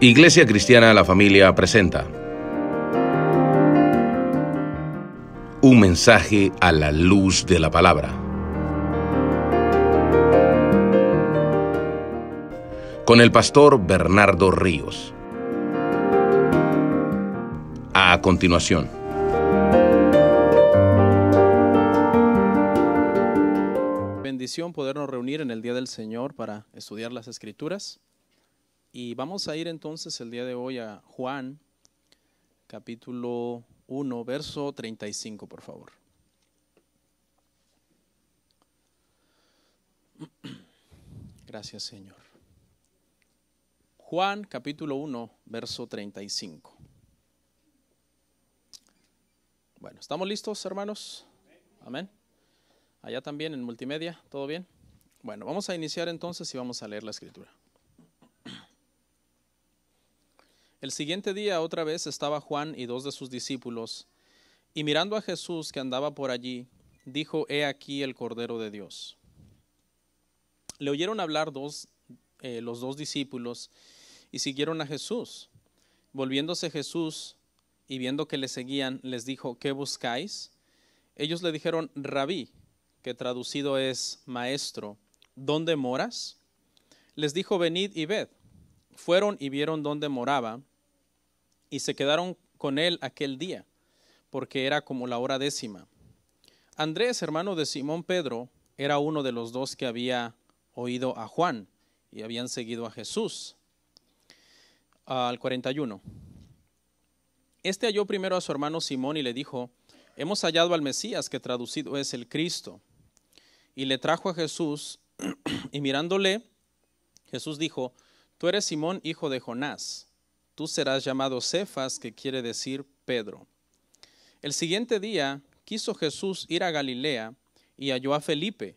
Iglesia Cristiana La Familia presenta un mensaje a la luz de la palabra. Con el pastor Bernardo Ríos. A continuación. Bendición podernos reunir en el día del Señor para estudiar las Escrituras. Y vamos a ir entonces el día de hoy a Juan, capítulo 1, verso 35, por favor. Gracias, Señor. Juan, capítulo 1, verso 35. Bueno, ¿estamos listos, hermanos? Amén. Allá también en multimedia, ¿todo bien? Bueno, vamos a iniciar entonces y vamos a leer la Escritura. El siguiente día otra vez estaba Juan y dos de sus discípulos, y mirando a Jesús que andaba por allí, dijo: He aquí el Cordero de Dios. Le oyeron hablar los dos discípulos y siguieron a Jesús. Volviéndose Jesús y viendo que le seguían, les dijo: ¿Qué buscáis? Ellos le dijeron: Rabí, que traducido es maestro, ¿dónde moras? Les dijo: Venid y ved. Fueron y vieron dónde moraba, y se quedaron con él aquel día, porque era como la hora 10:00. Andrés, hermano de Simón Pedro, era uno de los dos que había oído a Juan y habían seguido a Jesús. Al 41. Este halló primero a su hermano Simón y le dijo: Hemos hallado al Mesías, que traducido es el Cristo. Y le trajo a Jesús, y mirándole, Jesús dijo: Tú eres Simón, hijo de Jonás. Tú serás llamado Cefas, que quiere decir Pedro. El siguiente día quiso Jesús ir a Galilea y halló a Felipe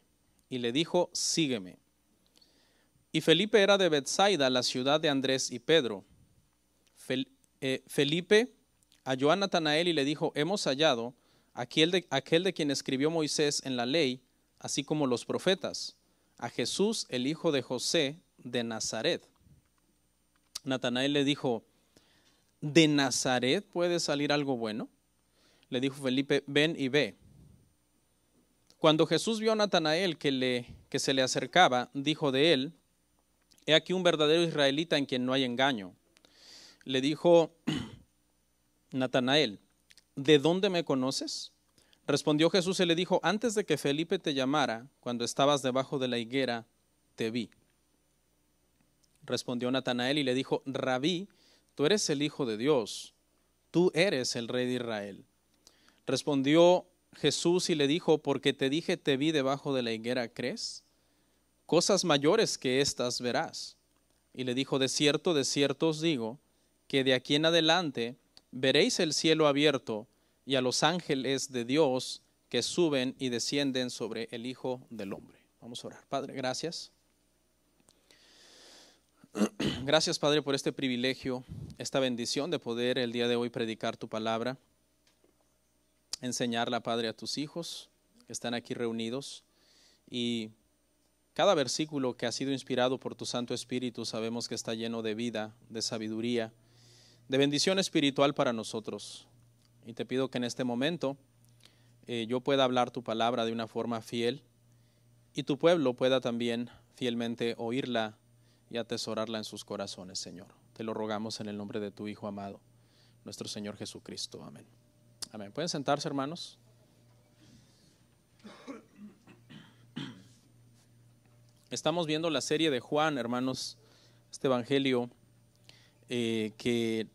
y le dijo: Sígueme. Y Felipe era de Betsaida, la ciudad de Andrés y Pedro. Felipe halló a Natanael y le dijo: Hemos hallado aquel de quien escribió Moisés en la ley, así como los profetas, a Jesús, el hijo de José de Nazaret. Natanael le dijo: ¿De Nazaret puede salir algo bueno? Le dijo Felipe: Ven y ve. Cuando Jesús vio a Natanael que se le acercaba, dijo de él: He aquí un verdadero israelita en quien no hay engaño. Le dijo Natanael: ¿De dónde me conoces? Respondió Jesús y le dijo: Antes de que Felipe te llamara, cuando estabas debajo de la higuera, te vi. Respondió Natanael y le dijo: Rabí, tú eres el Hijo de Dios, tú eres el Rey de Israel. Respondió Jesús y le dijo: Porque te dije, te vi debajo de la higuera, ¿crees? Cosas mayores que estas verás. Y le dijo: de cierto os digo, que de aquí en adelante veréis el cielo abierto y a los ángeles de Dios que suben y descienden sobre el Hijo del Hombre. Vamos a orar. Padre, gracias. Gracias, Padre, por este privilegio, esta bendición de poder el día de hoy predicar tu palabra, enseñarla, Padre, a tus hijos que están aquí reunidos. Y cada versículo que ha sido inspirado por tu Santo Espíritu sabemos que está lleno de vida, de sabiduría, de bendición espiritual para nosotros. Y te pido que en este momento yo pueda hablar tu palabra de una forma fiel y tu pueblo pueda también fielmente oírla y atesorarla en sus corazones, Señor. Te lo rogamos en el nombre de tu Hijo amado, nuestro Señor Jesucristo. Amén. Amén. ¿Pueden sentarse, hermanos? Estamos viendo la serie de Juan, hermanos, este evangelio que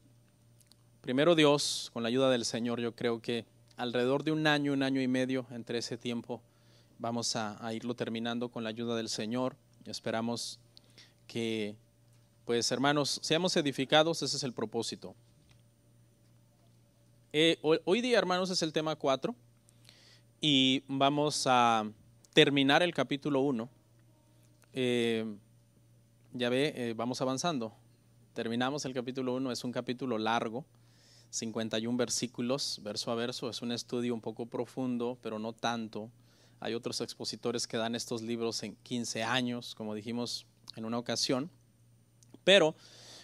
primero Dios, con la ayuda del Señor, yo creo que alrededor de un año y medio, entre ese tiempo, vamos a irlo terminando con la ayuda del Señor. Y esperamos que, pues, hermanos, seamos edificados. Ese es el propósito. Hoy día, hermanos, es el tema 4 y vamos a terminar el capítulo 1. Vamos avanzando. Terminamos el capítulo 1, es un capítulo largo, 51 versículos, verso a verso. Es un estudio un poco profundo, pero no tanto. Hay otros expositores que dan estos libros en 15 años, como dijimos en una ocasión. Pero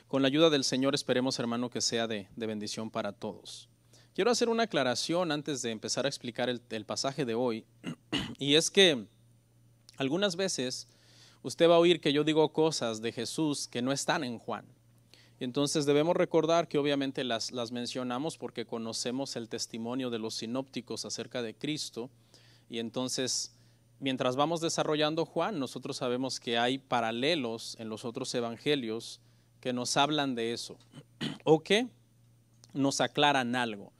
Con la ayuda del Señor esperemos, hermano, que sea de bendición para todos. Quiero hacer una aclaración antes de empezar a explicar el pasaje de hoy, y es que algunas veces usted va a oír que yo digo cosas de Jesús que no están en Juan. Entonces debemos recordar que obviamente las mencionamos porque conocemos el testimonio de los sinópticos acerca de Cristo, y entonces mientras vamos desarrollando Juan, nosotros sabemos que hay paralelos en los otros evangelios que nos hablan de eso o que nos aclaran algo.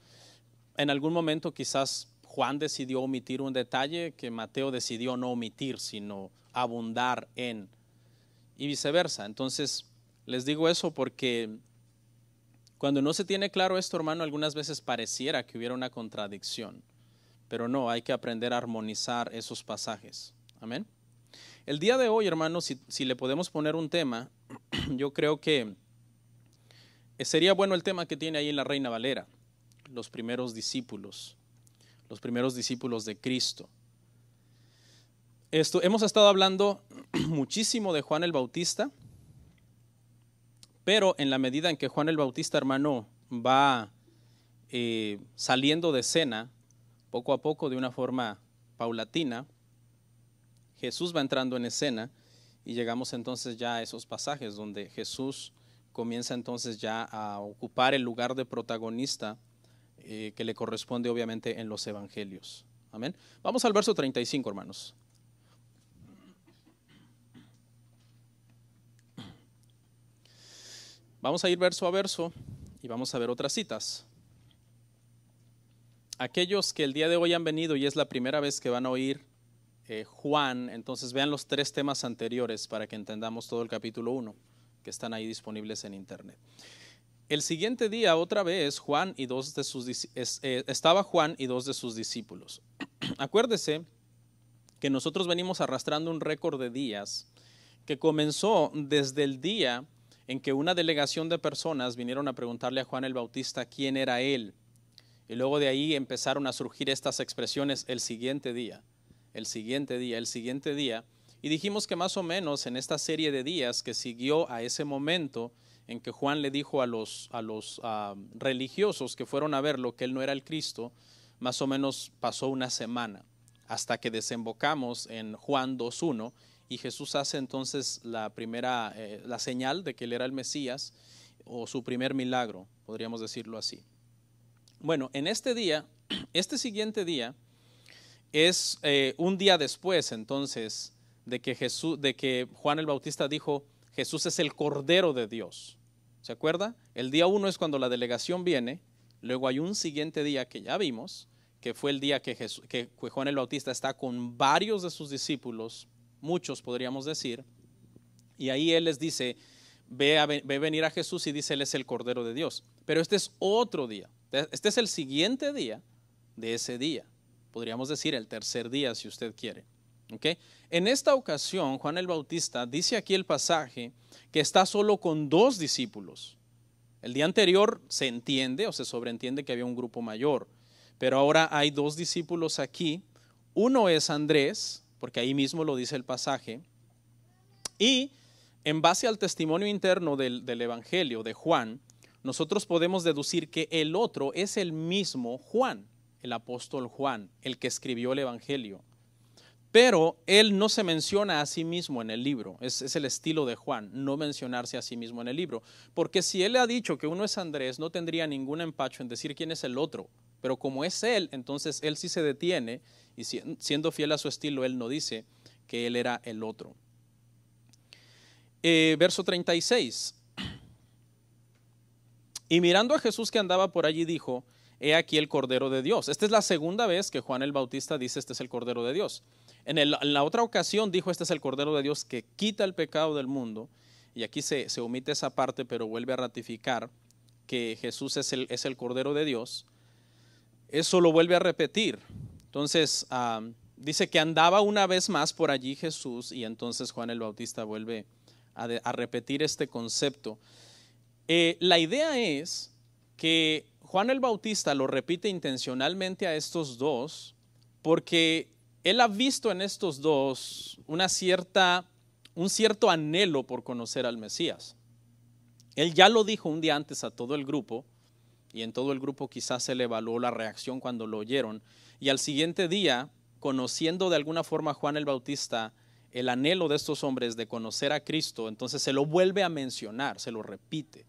En algún momento quizás Juan decidió omitir un detalle que Mateo decidió no omitir, sino abundar en, y viceversa. Entonces, les digo eso porque cuando no se tiene claro esto, hermano, algunas veces pareciera que hubiera una contradicción, pero no, hay que aprender a armonizar esos pasajes. Amén. El día de hoy, hermano, si le podemos poner un tema, yo creo que sería bueno el tema que tiene ahí en la Reina Valera, los primeros discípulos de Cristo. Hemos estado hablando muchísimo de Juan el Bautista, pero en la medida en que Juan el Bautista, hermano, va saliendo de escena, poco a poco, de una forma paulatina, Jesús va entrando en escena y llegamos entonces ya a esos pasajes donde Jesús comienza entonces ya a ocupar el lugar de protagonista que le corresponde obviamente en los evangelios. Amén. Vamos al verso 35, hermanos. Vamos a ir verso a verso y vamos a ver otras citas. Aquellos que el día de hoy han venido y es la primera vez que van a oír Juan, entonces vean los 3 temas anteriores para que entendamos todo el capítulo 1, que están ahí disponibles en internet. El siguiente día, otra vez, estaba Juan y 2 de sus discípulos. Acuérdese que nosotros venimos arrastrando un récord de días que comenzó desde el día en que una delegación de personas vinieron a preguntarle a Juan el Bautista quién era él. Y luego de ahí empezaron a surgir estas expresiones: el siguiente día, el siguiente día, el siguiente día. Y dijimos que más o menos en esta serie de días que siguió a ese momento en que Juan le dijo a los religiosos que fueron a verlo que él no era el Cristo, más o menos pasó una semana, hasta que desembocamos en Juan 2:1, y Jesús hace entonces la señal de que él era el Mesías, o su primer milagro, podríamos decirlo así. Bueno, en este día, este siguiente día, es un día después entonces de que Juan el Bautista dijo: Jesús es el Cordero de Dios. ¿Se acuerda? El día 1 es cuando la delegación viene. Luego hay un siguiente día que ya vimos, que fue el día que Juan el Bautista está con varios de sus discípulos, muchos podríamos decir, y ahí él les dice: ve venir a Jesús, y dice: él es el Cordero de Dios. Pero este es otro día, este es el siguiente día de ese día, podríamos decir el tercer día si usted quiere. ¿Okay? En esta ocasión, Juan el Bautista dice aquí el pasaje que está solo con 2 discípulos. El día anterior se entiende o se sobreentiende que había un grupo mayor, pero ahora hay 2 discípulos aquí. Uno es Andrés, porque ahí mismo lo dice el pasaje, y en base al testimonio interno del evangelio de Juan, nosotros podemos deducir que el otro es el mismo Juan, el apóstol Juan, el que escribió el evangelio. Pero él no se menciona a sí mismo en el libro. Es el estilo de Juan, no mencionarse a sí mismo en el libro. Porque si él le ha dicho que uno es Andrés, no tendría ningún empacho en decir quién es el otro. Pero como es él, entonces él sí se detiene, y siendo fiel a su estilo, él no dice que él era el otro. Verso 36. Y mirando a Jesús que andaba por allí, dijo: he aquí el Cordero de Dios. Esta es la segunda vez que Juan el Bautista dice: este es el Cordero de Dios. En la otra ocasión dijo: este es el Cordero de Dios que quita el pecado del mundo. Y aquí se omite esa parte, pero vuelve a ratificar que Jesús es el Cordero de Dios. Eso lo vuelve a repetir. Entonces dice que andaba una vez más por allí Jesús, y entonces Juan el Bautista vuelve a repetir este concepto. La idea es que Juan el Bautista lo repite intencionalmente a estos 2 porque él ha visto en estos 2 un cierto anhelo por conocer al Mesías. Él ya lo dijo un día antes a todo el grupo, y en todo el grupo quizás se le evaluó la reacción cuando lo oyeron. Y al siguiente día, conociendo de alguna forma a Juan el Bautista el anhelo de estos hombres de conocer a Cristo, entonces se lo vuelve a mencionar, se lo repite,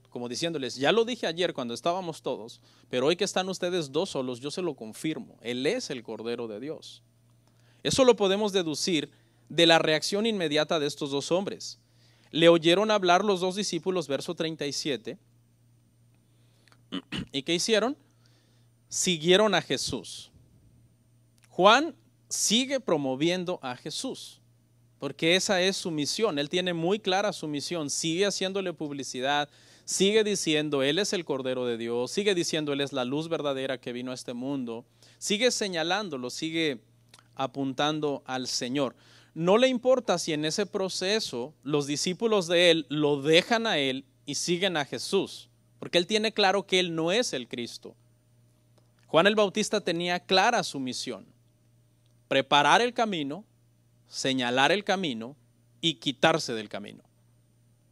como diciéndoles, ya lo dije ayer cuando estábamos todos, pero hoy que están ustedes dos solos, yo se lo confirmo, Él es el Cordero de Dios. Eso lo podemos deducir de la reacción inmediata de estos dos hombres. Le oyeron hablar los dos discípulos, verso 37, ¿y qué hicieron? Siguieron a Jesús. Juan sigue promoviendo a Jesús, porque esa es su misión. Él tiene muy clara su misión, sigue haciéndole publicidad, sigue diciendo Él es el Cordero de Dios, sigue diciendo Él es la luz verdadera que vino a este mundo, sigue señalándolo, sigue apuntando al Señor. No le importa si en ese proceso los discípulos de Él lo dejan a Él y siguen a Jesús, porque Él tiene claro que Él no es el Cristo. Juan el Bautista tenía clara su misión: preparar el camino, señalar el camino y quitarse del camino,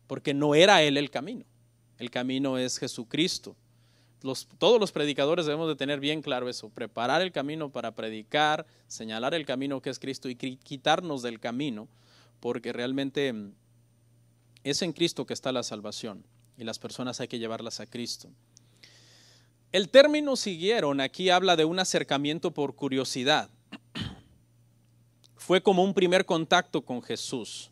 porque no era Él el camino es Jesucristo. Todos los predicadores debemos de tener bien claro eso: preparar el camino para predicar, señalar el camino que es Cristo y quitarnos del camino, porque realmente es en Cristo que está la salvación y las personas hay que llevarlas a Cristo. El término siguieron aquí habla de un acercamiento por curiosidad. Fue como un primer contacto con Jesús.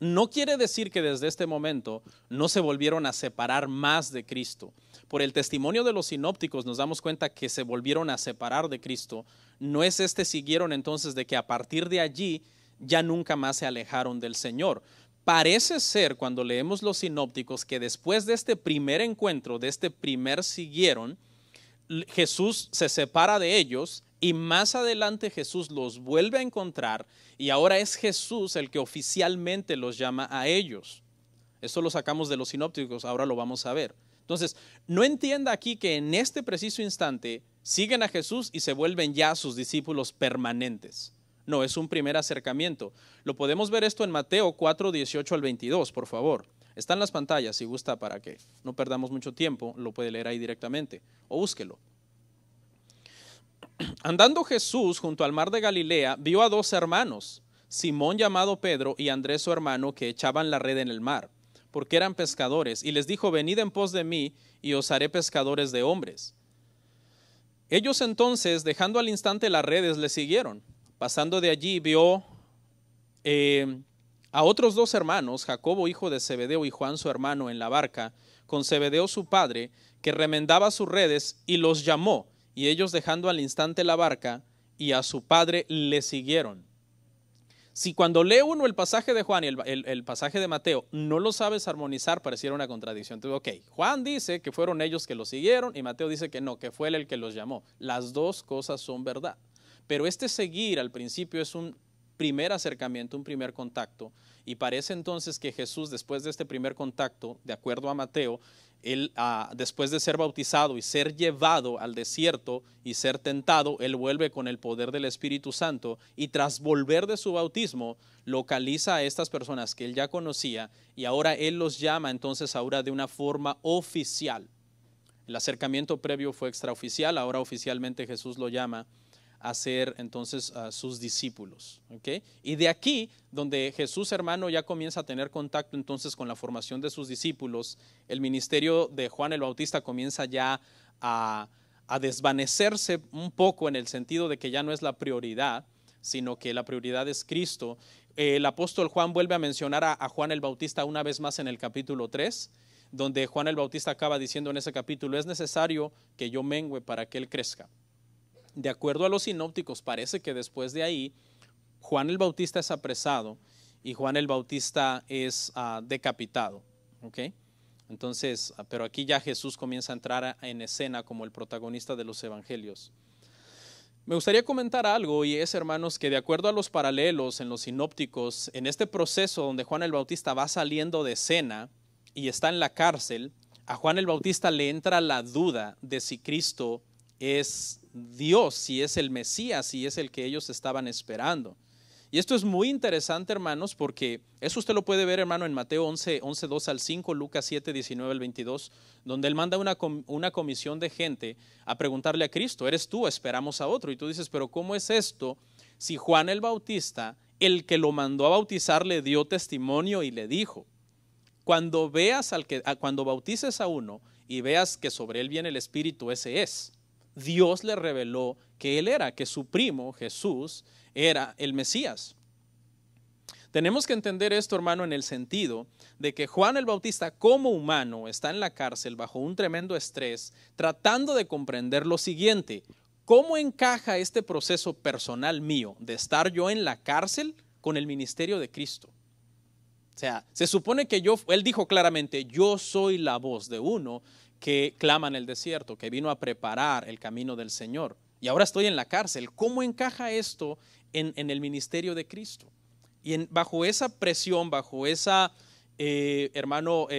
No quiere decir que desde este momento no se volvieron a separar más de Cristo. Por el testimonio de los sinópticos nos damos cuenta que se volvieron a separar de Cristo. No es siguieron entonces de que a partir de allí ya nunca más se alejaron del Señor. Parece ser, cuando leemos los sinópticos, que después de este primer encuentro, de este primer siguieron, Jesús se separa de ellos y más adelante Jesús los vuelve a encontrar y ahora es Jesús el que oficialmente los llama a ellos. Esto lo sacamos de los sinópticos, ahora lo vamos a ver. Entonces, no entienda aquí que en este preciso instante siguen a Jesús y se vuelven ya sus discípulos permanentes. No, es un primer acercamiento. Lo podemos ver esto en Mateo 4, 18 al 22, por favor. Está en las pantallas, si gusta, para que no perdamos mucho tiempo, lo puede leer ahí directamente o búsquelo. Andando Jesús junto al mar de Galilea, vio a dos hermanos, Simón llamado Pedro y Andrés su hermano, que echaban la red en el mar, porque eran pescadores, y les dijo: venid en pos de mí, y os haré pescadores de hombres. Ellos entonces, dejando al instante las redes, le siguieron. Pasando de allí, vio a otros dos hermanos, Jacobo hijo de Zebedeo y Juan su hermano, en la barca, con Zebedeo su padre, que remendaba sus redes, y los llamó. Y ellos, dejando al instante la barca y a su padre, le siguieron. Si cuando lee uno el pasaje de Juan y el pasaje de Mateo no lo sabes armonizar, pareciera una contradicción. Entonces, Juan dice que fueron ellos que los siguieron y Mateo dice que no, que fue él el que los llamó. Las dos cosas son verdad. Pero este seguir al principio es un primer acercamiento, un primer contacto, y parece entonces que Jesús, después de este primer contacto, de acuerdo a Mateo, él, después de ser bautizado y ser llevado al desierto y ser tentado, él vuelve con el poder del Espíritu Santo, y tras volver de su bautismo localiza a estas personas que él ya conocía y ahora él los llama entonces ahora de una forma oficial. El acercamiento previo fue extraoficial, ahora oficialmente Jesús lo llama a ser entonces sus discípulos, ¿okay? Y de aquí, donde Jesús, hermano, ya comienza a tener contacto entonces con la formación de sus discípulos, el ministerio de Juan el Bautista comienza ya a desvanecerse un poco, en el sentido de que ya no es la prioridad, sino que la prioridad es Cristo. El apóstol Juan vuelve a mencionar a Juan el Bautista una vez más en el capítulo 3, donde Juan el Bautista acaba diciendo en ese capítulo: es necesario que yo mengüe para que él crezca. De acuerdo a los sinópticos, parece que después de ahí Juan el Bautista es apresado y Juan el Bautista es decapitado, ¿okay? Entonces, pero aquí ya Jesús comienza a entrar en escena como el protagonista de los evangelios. Me gustaría comentar algo, y es, hermanos, que de acuerdo a los paralelos en los sinópticos, en este proceso donde Juan el Bautista va saliendo de escena y está en la cárcel, a Juan el Bautista le entra la duda de si Cristo es Dios, si es el Mesías, si es el que ellos estaban esperando. Y esto es muy interesante, hermanos, porque eso usted lo puede ver, hermano, en Mateo 11, 2 al 5, Lucas 7, 19 al 22, donde él manda una comisión de gente a preguntarle a Cristo, ¿eres tú? Esperamos a otro. Y tú dices, pero ¿cómo es esto? Si Juan el Bautista, el que lo mandó a bautizar, le dio testimonio y le dijo, cuando bautices a uno y veas que sobre él viene el Espíritu, ese es. Dios le reveló que él era, que su primo Jesús era el Mesías. Tenemos que entender esto, hermano, en el sentido de que Juan el Bautista como humano está en la cárcel bajo un tremendo estrés, tratando de comprender lo siguiente: ¿cómo encaja este proceso personal mío de estar yo en la cárcel con el ministerio de Cristo? O sea, se supone que él dijo claramente, yo soy la voz de uno que clama en el desierto, que vino a preparar el camino del Señor. Y ahora estoy en la cárcel. ¿Cómo encaja esto en el ministerio de Cristo? Y bajo esa presión, bajo esa,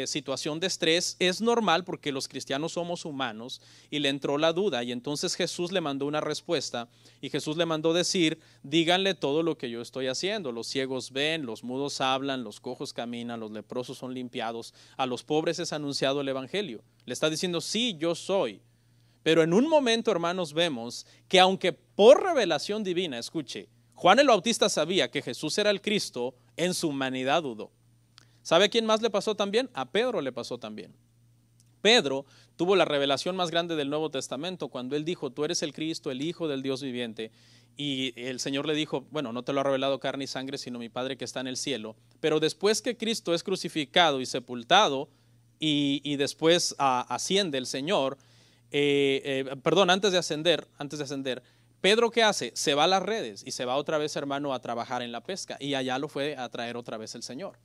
situación de estrés, es normal porque los cristianos somos humanos y le entró la duda. Y entonces Jesús le mandó una respuesta y Jesús le mandó decir, díganle todo lo que yo estoy haciendo. Los ciegos ven, los mudos hablan, los cojos caminan, los leprosos son limpiados, a los pobres es anunciado el evangelio. Le está diciendo, sí, yo soy. Pero en un momento, hermanos, vemos que aunque por revelación divina, escuche, Juan el Bautista sabía que Jesús era el Cristo, en su humanidad dudó. ¿Sabe a quién más le pasó también? A Pedro le pasó también. Pedro tuvo la revelación más grande del Nuevo Testamento cuando él dijo, tú eres el Cristo, el Hijo del Dios viviente. Y el Señor le dijo, bueno, no te lo ha revelado carne y sangre, sino mi Padre que está en el cielo. Pero después que Cristo es crucificado y sepultado y después asciende el Señor, antes de ascender, Pedro, ¿qué hace? Se va a las redes y se va otra vez, hermano, a trabajar en la pesca. Y allá lo fue a traer otra vez el Señor.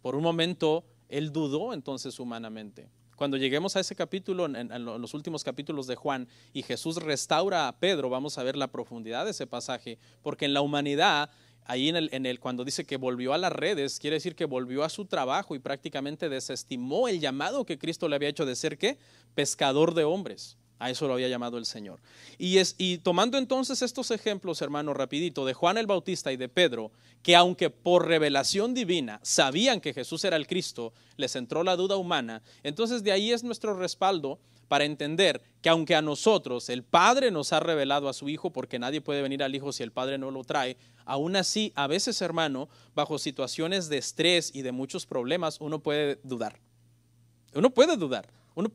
Por un momento, él dudó entonces humanamente. Cuando lleguemos a ese capítulo, en los últimos capítulos de Juan, y Jesús restaura a Pedro, vamos a ver la profundidad de ese pasaje, porque en la humanidad, ahí cuando dice que volvió a las redes, quiere decir que volvió a su trabajo y prácticamente desestimó el llamado que Cristo le había hecho de ser, ¿qué? Pescador de hombres. A eso lo había llamado el Señor. Y tomando entonces estos ejemplos, hermano, rapidito, de Juan el Bautista y de Pedro, que aunque por revelación divina sabían que Jesús era el Cristo, les entró la duda humana. Entonces de ahí es nuestro respaldo para entender que aunque a nosotros el Padre nos ha revelado a su Hijo, porque nadie puede venir al Hijo si el Padre no lo trae, aún así, a veces, hermano, bajo situaciones de estrés y de muchos problemas, uno puede dudar. Uno puede dudar.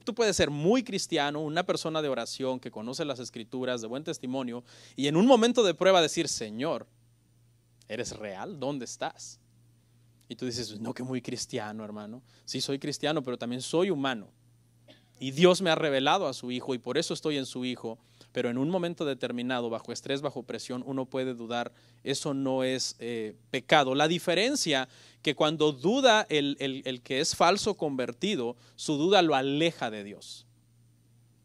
Tú puedes ser muy cristiano, una persona de oración que conoce las Escrituras, de buen testimonio, y en un momento de prueba decir, Señor, ¿eres real? ¿Dónde estás? Y tú dices, no, que muy cristiano, hermano. Sí, soy cristiano, pero también soy humano. Y Dios me ha revelado a su Hijo y por eso estoy en su Hijo. Pero en un momento determinado, bajo estrés, bajo presión, uno puede dudar. Eso no es pecado. La diferencia que cuando duda el que es falso convertido, su duda lo aleja de Dios.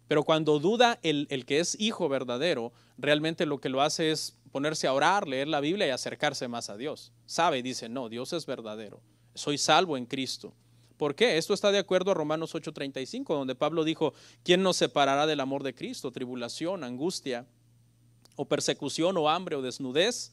Pero cuando duda el que es hijo verdadero, realmente lo que lo hace es ponerse a orar, leer la Biblia y acercarse más a Dios. Sabe y dice, no, Dios es verdadero. Soy salvo en Cristo. ¿Por qué? Esto está de acuerdo a Romanos 8:35, donde Pablo dijo, ¿quién nos separará del amor de Cristo? Tribulación, angustia, o persecución, o hambre, o desnudez,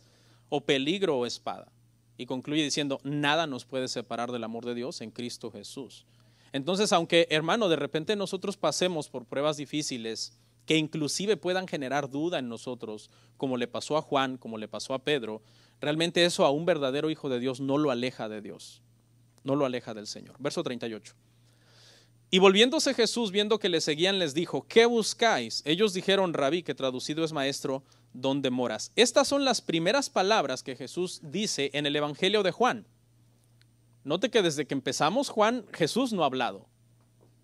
o peligro, o espada. Y concluye diciendo, nada nos puede separar del amor de Dios en Cristo Jesús. Entonces, aunque, hermano, de repente nosotros pasemos por pruebas difíciles, que inclusive puedan generar duda en nosotros, como le pasó a Juan, como le pasó a Pedro, realmente eso a un verdadero hijo de Dios no lo aleja de Dios. No lo aleja del Señor. Verso 38. Y volviéndose Jesús, viendo que le seguían, les dijo, ¿qué buscáis? Ellos dijeron, Rabí, que traducido es maestro, ¿dónde moras? Estas son las primeras palabras que Jesús dice en el Evangelio de Juan. Note que desde que empezamos Jesús no ha hablado.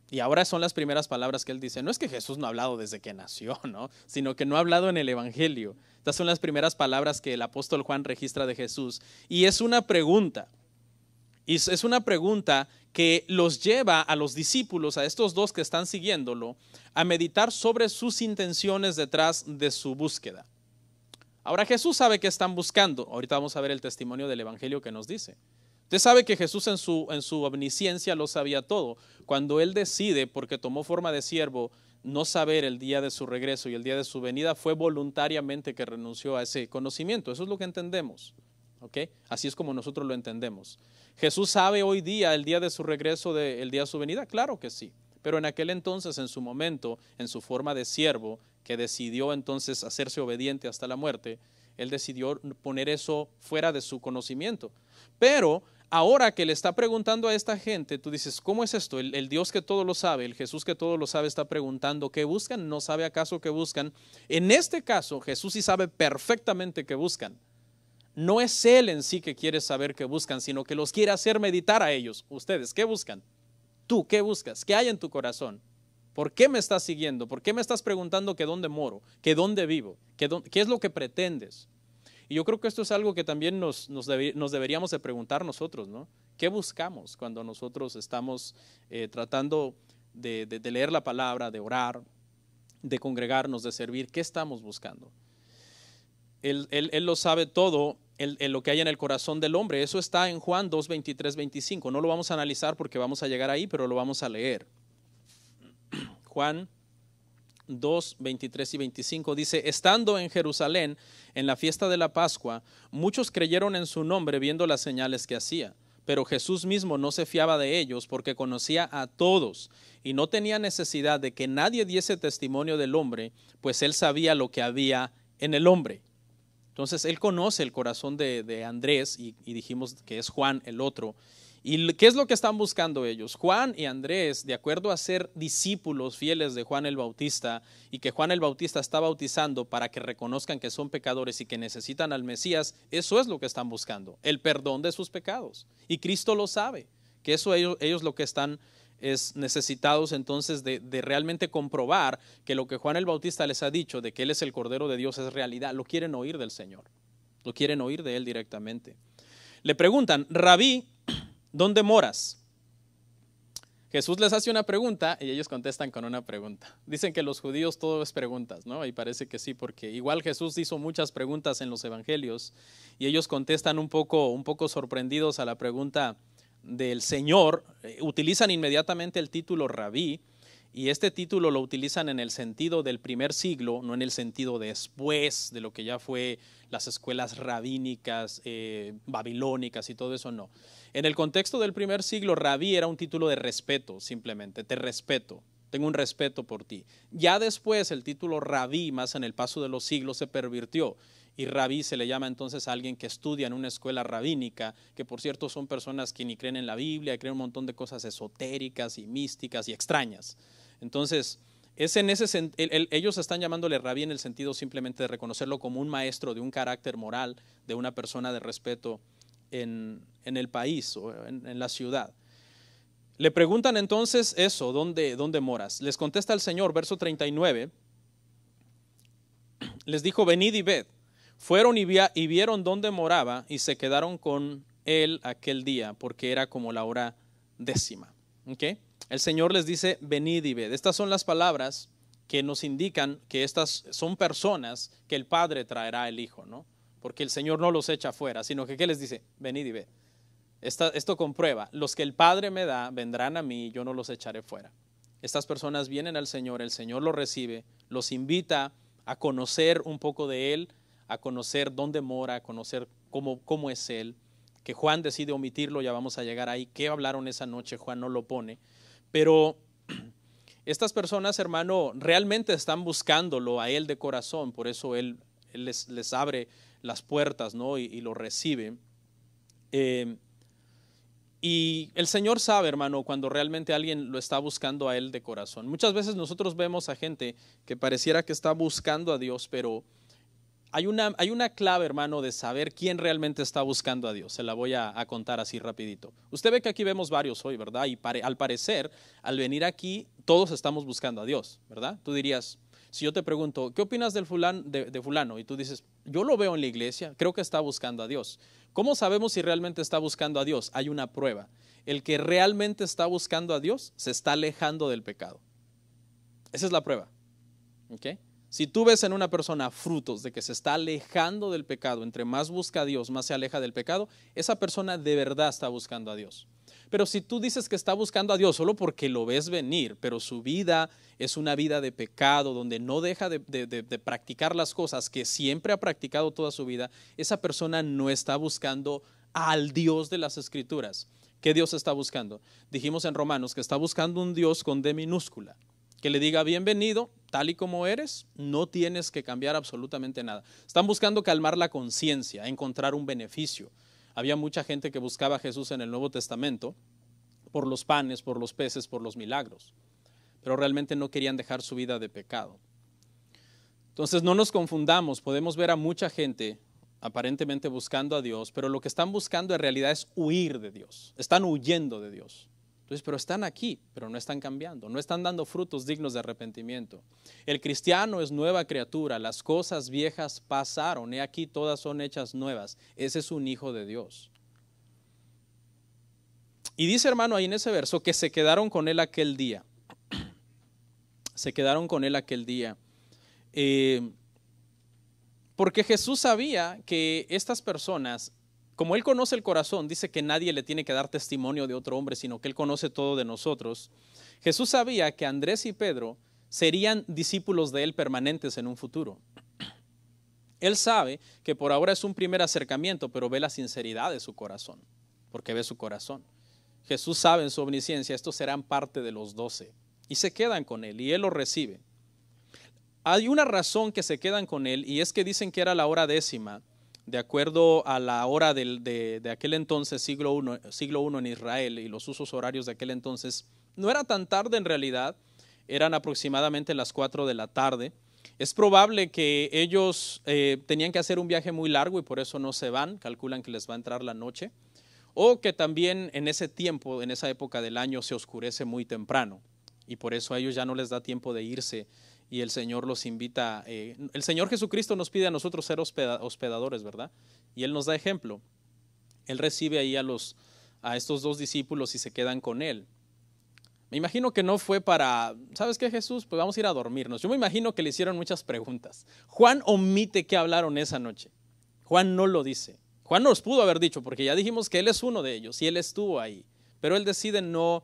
Y ahora son las primeras palabras que él dice. No es que Jesús no ha hablado desde que nació, ¿no? Sino que no ha hablado en el Evangelio. Estas son las primeras palabras que el apóstol Juan registra de Jesús. Y es una pregunta. Y es una pregunta que los lleva a los discípulos, a estos dos que están siguiéndolo, a meditar sobre sus intenciones detrás de su búsqueda. Ahora Jesús sabe que están buscando. Ahorita vamos a ver el testimonio del Evangelio que nos dice. Usted sabe que Jesús en su omnisciencia lo sabía todo. Cuando Él decide, porque tomó forma de siervo, no saber el día de su regreso y el día de su venida, fue voluntariamente que renunció a ese conocimiento. Eso es lo que entendemos. ¿ok? Así es como nosotros lo entendemos. ¿Jesús sabe hoy día, el día de su regreso, el día de su venida? Claro que sí. Pero en aquel entonces, en su momento, en su forma de siervo, que decidió entonces hacerse obediente hasta la muerte, él decidió poner eso fuera de su conocimiento. Pero ahora que le está preguntando a esta gente, tú dices, ¿cómo es esto? El Dios que todo lo sabe, el Jesús que todo lo sabe, está preguntando, ¿qué buscan? ¿No sabe acaso qué buscan? En este caso, Jesús sí sabe perfectamente qué buscan. No es Él en sí que quiere saber qué buscan, sino que los quiere hacer meditar a ellos. Ustedes, ¿qué buscan? Tú, ¿qué buscas? ¿Qué hay en tu corazón? ¿Por qué me estás siguiendo? ¿Por qué me estás preguntando que dónde moro? ¿Que dónde vivo? ¿Qué es lo que pretendes? Y yo creo que esto es algo que también nos deberíamos de preguntar nosotros, ¿no? ¿Qué buscamos cuando nosotros estamos tratando de leer la palabra, de orar, de congregarnos, de servir? ¿Qué estamos buscando? Él lo sabe todo, lo que hay en el corazón del hombre. Eso está en Juan 2, 23, 25. No lo vamos a analizar porque vamos a llegar ahí, pero lo vamos a leer. Juan 2, 23 y 25 dice, estando en Jerusalén en la fiesta de la Pascua, muchos creyeron en su nombre viendo las señales que hacía. Pero Jesús mismo no se fiaba de ellos porque conocía a todos y no tenía necesidad de que nadie diese testimonio del hombre, pues él sabía lo que había en el hombre. Entonces él conoce el corazón de Andrés y dijimos que es Juan el otro. ¿Y qué es lo que están buscando ellos? Juan y Andrés, de acuerdo a ser discípulos fieles de Juan el Bautista y que Juan el Bautista está bautizando para que reconozcan que son pecadores y que necesitan al Mesías, eso es lo que están buscando, el perdón de sus pecados. Y Cristo lo sabe, que eso ellos lo que están es necesitados entonces de realmente comprobar que lo que Juan el Bautista les ha dicho, de que Él es el Cordero de Dios, es realidad. Lo quieren oír del Señor, lo quieren oír de Él directamente. Le preguntan, Rabí, ¿dónde moras? Jesús les hace una pregunta y ellos contestan con una pregunta. Dicen que los judíos todo es preguntas, ¿no? Y parece que sí, porque igual Jesús hizo muchas preguntas en los evangelios y ellos contestan un poco sorprendidos a la pregunta del Señor. Utilizan inmediatamente el título Rabí, y este título lo utilizan en el sentido del primer siglo, no en el sentido después de lo que ya fue las escuelas rabínicas, babilónicas y todo eso, no. En el contexto del primer siglo, Rabí era un título de respeto, simplemente, te respeto, tengo un respeto por ti. Ya después el título Rabí, más en el paso de los siglos, se pervirtió. Y rabí se le llama entonces a alguien que estudia en una escuela rabínica, que por cierto son personas que ni creen en la Biblia, creen un montón de cosas esotéricas y místicas y extrañas. Entonces, ellos están llamándole rabí en el sentido simplemente de reconocerlo como un maestro de un carácter moral, de una persona de respeto en el país o en la ciudad. Le preguntan entonces eso, ¿dónde moras? Les contesta el Señor, verso 39, les dijo, venid y ved. Fueron y vieron dónde moraba y se quedaron con él aquel día porque era como la hora 10. ¿Okay? El Señor les dice, venid y ved. Estas son las palabras que nos indican que estas son personas que el Padre traerá al Hijo, ¿no? Porque el Señor no los echa fuera, sino que ¿qué les dice? Venid y ved. Esto comprueba, los que el Padre me da vendrán a mí y yo no los echaré fuera. Estas personas vienen al Señor, el Señor los recibe, los invita a conocer un poco de Él, a conocer dónde mora, a conocer cómo es Él, que Juan decide omitirlo, ya vamos a llegar ahí. ¿Qué hablaron esa noche? Juan no lo pone. Pero estas personas, hermano, realmente están buscándolo a Él de corazón, por eso Él les abre las puertas, ¿no? y lo recibe. Y el Señor sabe, hermano, cuando realmente alguien lo está buscando a Él de corazón. Muchas veces nosotros vemos a gente que pareciera que está buscando a Dios, pero hay una clave, hermano, de saber quién realmente está buscando a Dios. Se la voy a contar así rapidito. Usted ve que aquí vemos varios hoy, ¿verdad? Y al parecer, al venir aquí, todos estamos buscando a Dios, ¿verdad? Tú dirías, si yo te pregunto, ¿qué opinas de fulano? Y tú dices, yo lo veo en la iglesia, creo que está buscando a Dios. ¿Cómo sabemos si realmente está buscando a Dios? Hay una prueba. El que realmente está buscando a Dios se está alejando del pecado. Esa es la prueba. ¿Okay? Si tú ves en una persona frutos de que se está alejando del pecado, entre más busca a Dios, más se aleja del pecado, esa persona de verdad está buscando a Dios. Pero si tú dices que está buscando a Dios solo porque lo ves venir, pero su vida es una vida de pecado, donde no deja de practicar las cosas que siempre ha practicado toda su vida, esa persona no está buscando al Dios de las Escrituras. ¿Qué Dios está buscando? Dijimos en Romanos que está buscando un Dios con D minúscula, que le diga bienvenido, tal y como eres, no tienes que cambiar absolutamente nada. Están buscando calmar la conciencia, encontrar un beneficio. Había mucha gente que buscaba a Jesús en el Nuevo Testamento por los panes, por los peces, por los milagros, pero realmente no querían dejar su vida de pecado. Entonces no nos confundamos, podemos ver a mucha gente aparentemente buscando a Dios, pero lo que están buscando en realidad es huir de Dios, están huyendo de Dios. Entonces, pero están aquí, pero no están cambiando, no están dando frutos dignos de arrepentimiento. El cristiano es nueva criatura, las cosas viejas pasaron, he aquí todas son hechas nuevas. Ese es un hijo de Dios. Y dice, hermano, ahí en ese verso que se quedaron con él aquel día. Se quedaron con él aquel día. Porque Jesús sabía que estas personas, como Él conoce el corazón, dice que nadie le tiene que dar testimonio de otro hombre, sino que Él conoce todo de nosotros. Jesús sabía que Andrés y Pedro serían discípulos de Él permanentes en un futuro. Él sabe que por ahora es un primer acercamiento, pero ve la sinceridad de su corazón, porque ve su corazón. Jesús sabe en su omnisciencia, estos serán parte de los 12, y se quedan con Él, y Él los recibe. Hay una razón que se quedan con Él, y es que dicen que era la hora 10:00, de acuerdo a la hora de aquel entonces, siglo I en Israel, y los usos horarios de aquel entonces. No era tan tarde en realidad, eran aproximadamente las 4 de la tarde. Es probable que ellos tenían que hacer un viaje muy largo y por eso no se van, calculan que les va a entrar la noche, o que también en ese tiempo, en esa época del año, se oscurece muy temprano y por eso a ellos ya no les da tiempo de irse. Y el Señor los invita, el Señor Jesucristo nos pide a nosotros ser hospedadores, ¿verdad? Y Él nos da ejemplo. Él recibe ahí a estos 2 discípulos y se quedan con Él. Me imagino que no fue para, ¿sabes qué, Jesús? Pues vamos a ir a dormirnos. Yo me imagino que le hicieron muchas preguntas. Juan omite qué hablaron esa noche. Juan no lo dice. Juan nos pudo haber dicho, porque ya dijimos que Él es uno de ellos y Él estuvo ahí. Pero Él decide no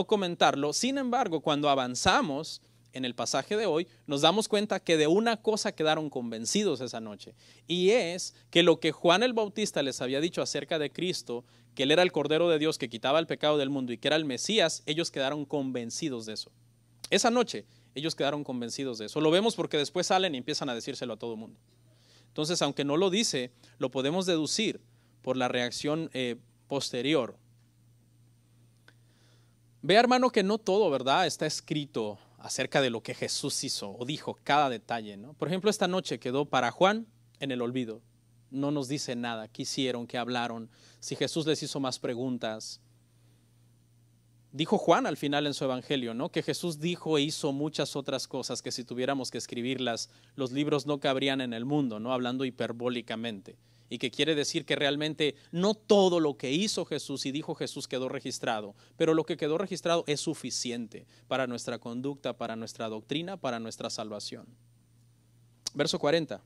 comentarlo. Sin embargo, cuando avanzamos en el pasaje de hoy, nos damos cuenta que de una cosa quedaron convencidos esa noche, y es que lo que Juan el Bautista les había dicho acerca de Cristo, que Él era el Cordero de Dios que quitaba el pecado del mundo y que era el Mesías, ellos quedaron convencidos de eso. Esa noche ellos quedaron convencidos de eso. Lo vemos porque después salen y empiezan a decírselo a todo el mundo. Entonces, aunque no lo dice, lo podemos deducir por la reacción posterior. Vea, hermano, que no todo, ¿verdad?, está escrito acerca de lo que Jesús hizo o dijo, cada detalle, ¿no? Por ejemplo, esta noche quedó para Juan en el olvido. No nos dice nada, qué hicieron, qué hablaron, si Jesús les hizo más preguntas. Dijo Juan al final en su evangelio, ¿no?, que Jesús dijo e hizo muchas otras cosas que si tuviéramos que escribirlas, los libros no cabrían en el mundo, ¿no?, hablando hiperbólicamente. Y que quiere decir que realmente no todo lo que hizo Jesús y dijo Jesús quedó registrado, pero lo que quedó registrado es suficiente para nuestra conducta, para nuestra doctrina, para nuestra salvación. Verso 40.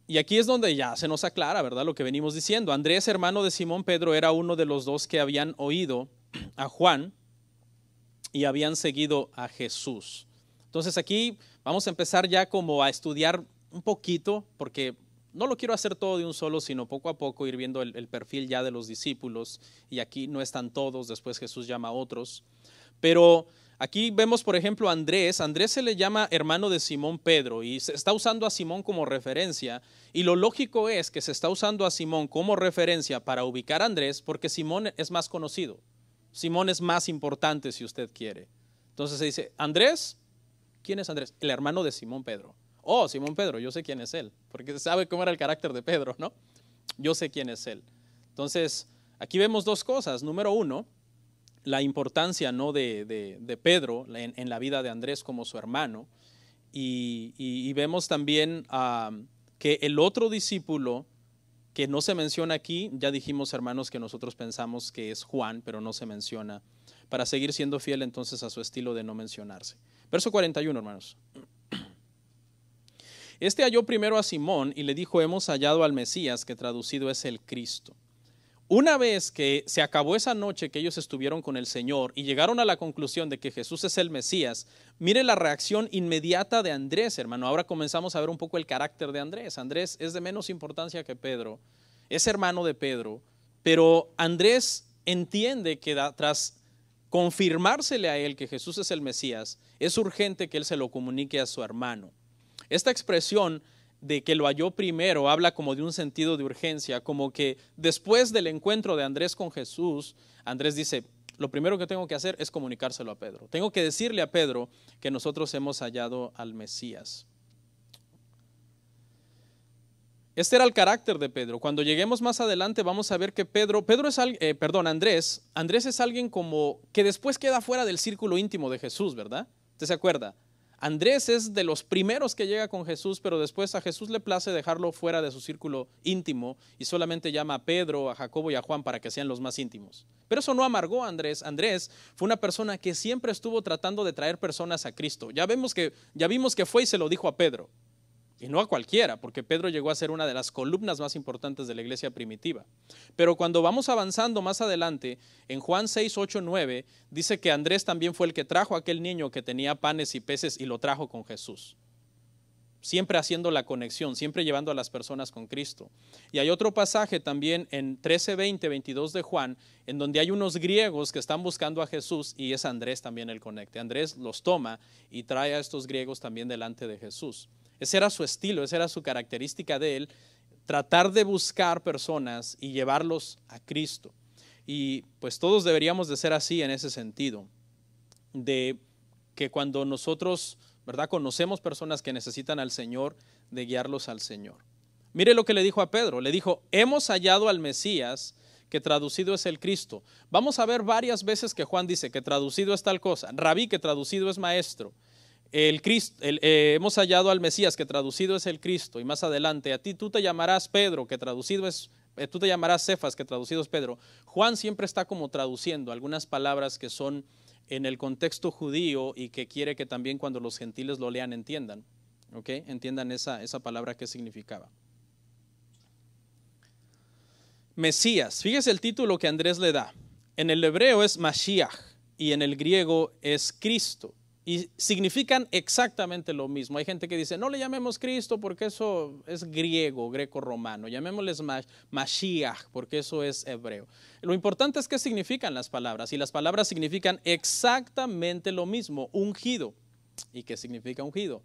Y aquí es donde ya se nos aclara, ¿verdad?, lo que venimos diciendo. Andrés, hermano de Simón Pedro, era uno de los 2 que habían oído a Juan y habían seguido a Jesús. Entonces aquí vamos a empezar ya como a estudiar un poquito, porque no lo quiero hacer todo de un solo, sino poco a poco ir viendo el perfil ya de los discípulos, y aquí no están todos, después Jesús llama a otros, pero aquí vemos por ejemplo a Andrés. Andrés se le llama hermano de Simón Pedro y se está usando a Simón como referencia, y lo lógico es que se está usando a Simón como referencia para ubicar a Andrés, porque Simón es más conocido, Simón es más importante si usted quiere. Entonces se dice, Andrés, ¿quién es Andrés? El hermano de Simón Pedro. Oh, Simón Pedro, yo sé quién es él, porque sabe cómo era el carácter de Pedro, ¿no? Yo sé quién es él. Entonces, aquí vemos 2 cosas. Número 1, la importancia, ¿no?, de Pedro en la vida de Andrés como su hermano. Y vemos también que el otro discípulo que no se menciona aquí, ya dijimos, hermanos, que nosotros pensamos que es Juan, pero no se menciona, para seguir siendo fiel entonces a su estilo de no mencionarse. Verso 41, hermanos. Este halló primero a Simón y le dijo, hemos hallado al Mesías, que traducido es el Cristo. Una vez que se acabó esa noche que ellos estuvieron con el Señor y llegaron a la conclusión de que Jesús es el Mesías, mire la reacción inmediata de Andrés, hermano. Ahora comenzamos a ver un poco el carácter de Andrés. Andrés es de menos importancia que Pedro, es hermano de Pedro, pero Andrés entiende que tras confirmársele a él que Jesús es el Mesías, es urgente que él se lo comunique a su hermano. Esta expresión de que lo halló primero habla como de un sentido de urgencia, como que después del encuentro de Andrés con Jesús, Andrés dice, lo primero que tengo que hacer es comunicárselo a Pedro. Tengo que decirle a Pedro que nosotros hemos hallado al Mesías. Este era el carácter de Pedro. Cuando lleguemos más adelante vamos a ver que Andrés es alguien como que después queda fuera del círculo íntimo de Jesús, ¿verdad? ¿Usted se acuerda? Andrés es de los primeros que llega con Jesús, pero después a Jesús le place dejarlo fuera de su círculo íntimo y solamente llama a Pedro, a Jacobo y a Juan para que sean los más íntimos. Pero eso no amargó a Andrés. Andrés fue una persona que siempre estuvo tratando de traer personas a Cristo. Ya vimos que fue y se lo dijo a Pedro. Y no a cualquiera, porque Pedro llegó a ser una de las columnas más importantes de la iglesia primitiva. Pero cuando vamos avanzando más adelante, en Juan 6, 8, 9, dice que Andrés también fue el que trajo a aquel niño que tenía panes y peces y lo trajo con Jesús. Siempre haciendo la conexión, siempre llevando a las personas con Cristo. Y hay otro pasaje también en 13, 20, 22 de Juan, en donde hay unos griegos que están buscando a Jesús y es Andrés también el conecte. Andrés los toma y trae a estos griegos también delante de Jesús. Ese era su estilo, esa era su característica de él, tratar de buscar personas y llevarlos a Cristo. Y pues todos deberíamos de ser así en ese sentido, de que cuando nosotros, ¿verdad?, conocemos personas que necesitan al Señor, de guiarlos al Señor. Mire lo que le dijo a Pedro, le dijo, hemos hallado al Mesías, que traducido es el Cristo. Vamos a ver varias veces que Juan dice que traducido es tal cosa, Rabí, que traducido es maestro. Hemos hallado al Mesías, que traducido es el Cristo, y más adelante a ti tú te llamarás Pedro, que traducido es, tú te llamarás Cefas, que traducido es Pedro. Juan siempre está como traduciendo algunas palabras que son en el contexto judío y que quiere que también cuando los gentiles lo lean entiendan, ¿ok? Entiendan esa palabra que significaba. Mesías, fíjese el título que Andrés le da. En el hebreo es Mashiach y en el griego es Cristo. Y significan exactamente lo mismo. Hay gente que dice, no le llamemos Cristo porque eso es griego, greco-romano. Llamémosles Mashiach porque eso es hebreo. Lo importante es qué significan las palabras. Y las palabras significan exactamente lo mismo, ungido. ¿Y qué significa ungido?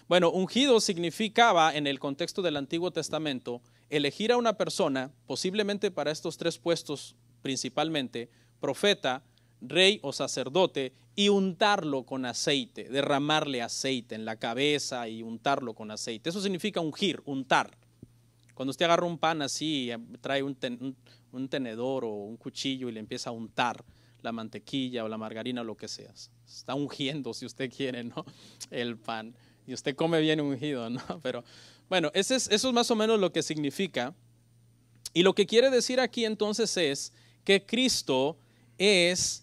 Bueno, ungido significaba en el contexto del Antiguo Testamento elegir a una persona, posiblemente para estos tres puestos principalmente, profeta, rey o sacerdote, y untarlo con aceite, derramarle aceite en la cabeza y untarlo con aceite. Eso significa ungir, untar. Cuando usted agarra un pan así, trae un tenedor o un cuchillo y le empieza a untar la mantequilla o la margarina o lo que sea. Está ungiendo, si usted quiere, ¿no?, el pan. Y usted come bien ungido, ¿no? Pero bueno, eso es más o menos lo que significa. Y lo que quiere decir aquí entonces es que Cristo es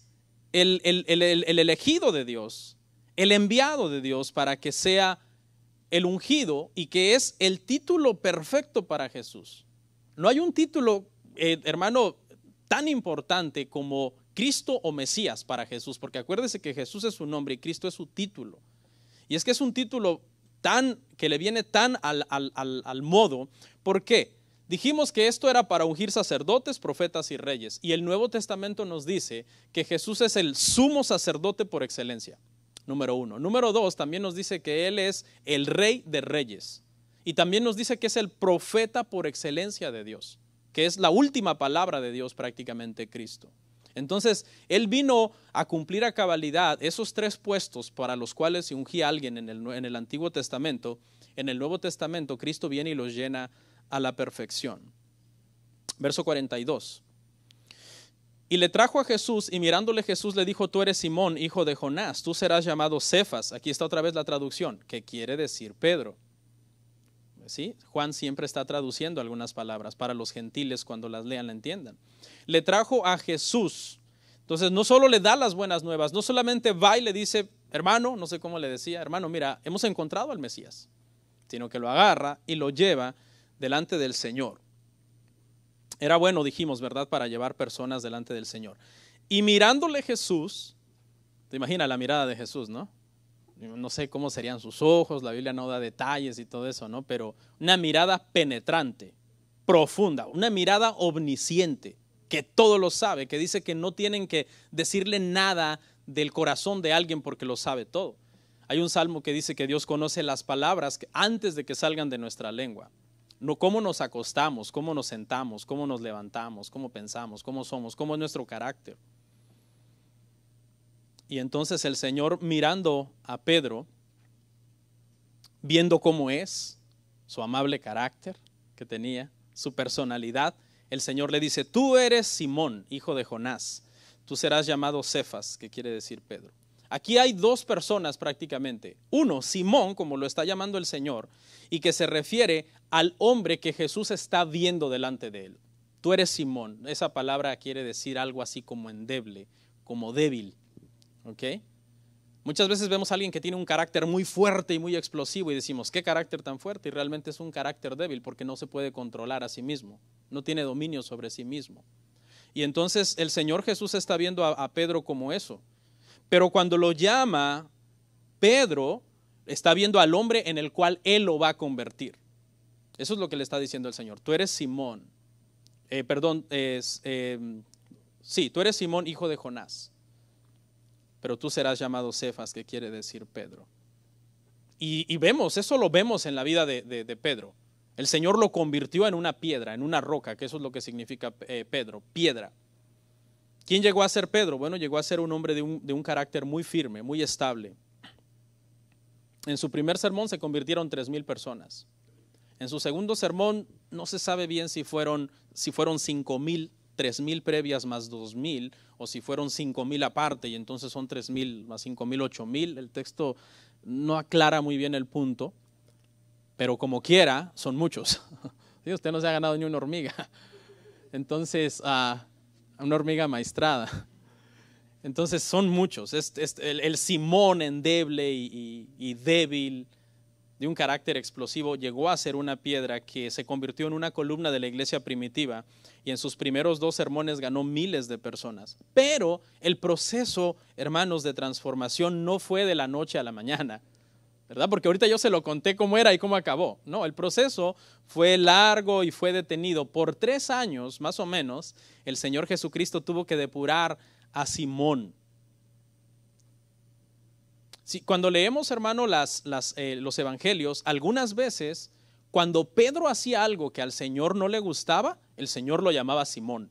el elegido de Dios, el enviado de Dios para que sea el ungido y que es el título perfecto para Jesús. No hay un título, hermano, tan importante como Cristo o Mesías para Jesús, porque acuérdese que Jesús es su nombre y Cristo es su título. Y es que es un título que le viene tan al modo. ¿Por qué? Dijimos que esto era para ungir sacerdotes, profetas y reyes. Y el Nuevo Testamento nos dice que Jesús es el sumo sacerdote por excelencia. Número 1. Número 2, también nos dice que Él es el Rey de Reyes. Y también nos dice que es el profeta por excelencia de Dios, que es la última palabra de Dios prácticamente, Cristo. Entonces, Él vino a cumplir a cabalidad esos tres puestos para los cuales se ungía a alguien en el Antiguo Testamento. En el Nuevo Testamento, Cristo viene y los llena a la perfección. Verso 42. Y le trajo a Jesús, y mirándole Jesús le dijo, tú eres Simón, hijo de Jonás, tú serás llamado Cefas. Aquí está otra vez la traducción, que quiere decir Pedro. ¿Sí? Juan siempre está traduciendo algunas palabras para los gentiles, cuando las lean la entiendan. Le trajo a Jesús. Entonces no solo le da las buenas nuevas, no solamente va y le dice, hermano, no sé cómo le decía, hermano, mira, hemos encontrado al Mesías, sino que lo agarra y lo lleva delante del Señor. Era bueno, dijimos, ¿verdad?, para llevar personas delante del Señor. Y mirándole Jesús, te imaginas la mirada de Jesús, ¿no? No sé cómo serían sus ojos, la Biblia no da detalles y todo eso, ¿no? Pero una mirada penetrante, profunda, una mirada omnisciente, que todo lo sabe, que dice que no tienen que decirle nada del corazón de alguien porque lo sabe todo. Hay un salmo que dice que Dios conoce las palabras antes de que salgan de nuestra lengua. No, cómo nos acostamos, cómo nos sentamos, cómo nos levantamos, cómo pensamos, cómo somos, cómo es nuestro carácter. Y entonces el Señor, mirando a Pedro, viendo cómo es, su amable carácter que tenía, su personalidad, el Señor le dice: tú eres Simón, hijo de Jonás, tú serás llamado Cefas, que quiere decir Pedro. Aquí hay dos personas prácticamente. Uno, Simón, como lo está llamando el Señor, y que se refiere al hombre que Jesús está viendo delante de él. Tú eres Simón. Esa palabra quiere decir algo así como endeble, como débil. ¿Ok? Muchas veces vemos a alguien que tiene un carácter muy fuerte y muy explosivo y decimos: ¿qué carácter tan fuerte? Y realmente es un carácter débil porque no se puede controlar a sí mismo, no tiene dominio sobre sí mismo. Y entonces el Señor Jesús está viendo a Pedro como eso. Pero cuando lo llama, Pedro está viendo al hombre en el cual él lo va a convertir. Eso es lo que le está diciendo el Señor. Tú eres Simón, tú eres Simón, hijo de Jonás, pero tú serás llamado Cefas, que quiere decir Pedro. Y vemos, eso lo vemos en la vida de Pedro. El Señor lo convirtió en una piedra, en una roca, que eso es lo que significa Pedro, piedra. ¿Quién llegó a ser Pedro? Bueno, llegó a ser un hombre de un carácter muy firme, muy estable. En su primer sermón se convirtieron 3,000 personas. En su segundo sermón no se sabe bien si fueron 5,000, 3,000 previas más 2,000, o si fueron 5,000 aparte y entonces son 3,000 más 5,000, 8,000. El texto no aclara muy bien el punto, pero como quiera, son muchos. ¿Sí? Usted no se ha ganado ni una hormiga. Entonces, una hormiga maestrada. Entonces son muchos. El Simón endeble y débil, de un carácter explosivo, llegó a ser una piedra que se convirtió en una columna de la iglesia primitiva, y en sus primeros 2 sermones ganó miles de personas. Pero el proceso, hermanos, de transformación no fue de la noche a la mañana, ¿verdad? Porque ahorita yo se lo conté cómo era y cómo acabó. No, el proceso fue largo y fue detenido. Por 3 años, más o menos, el Señor Jesucristo tuvo que depurar a Simón. Sí, cuando leemos, hermano, los evangelios, algunas veces, cuando Pedro hacía algo que al Señor no le gustaba, el Señor lo llamaba Simón.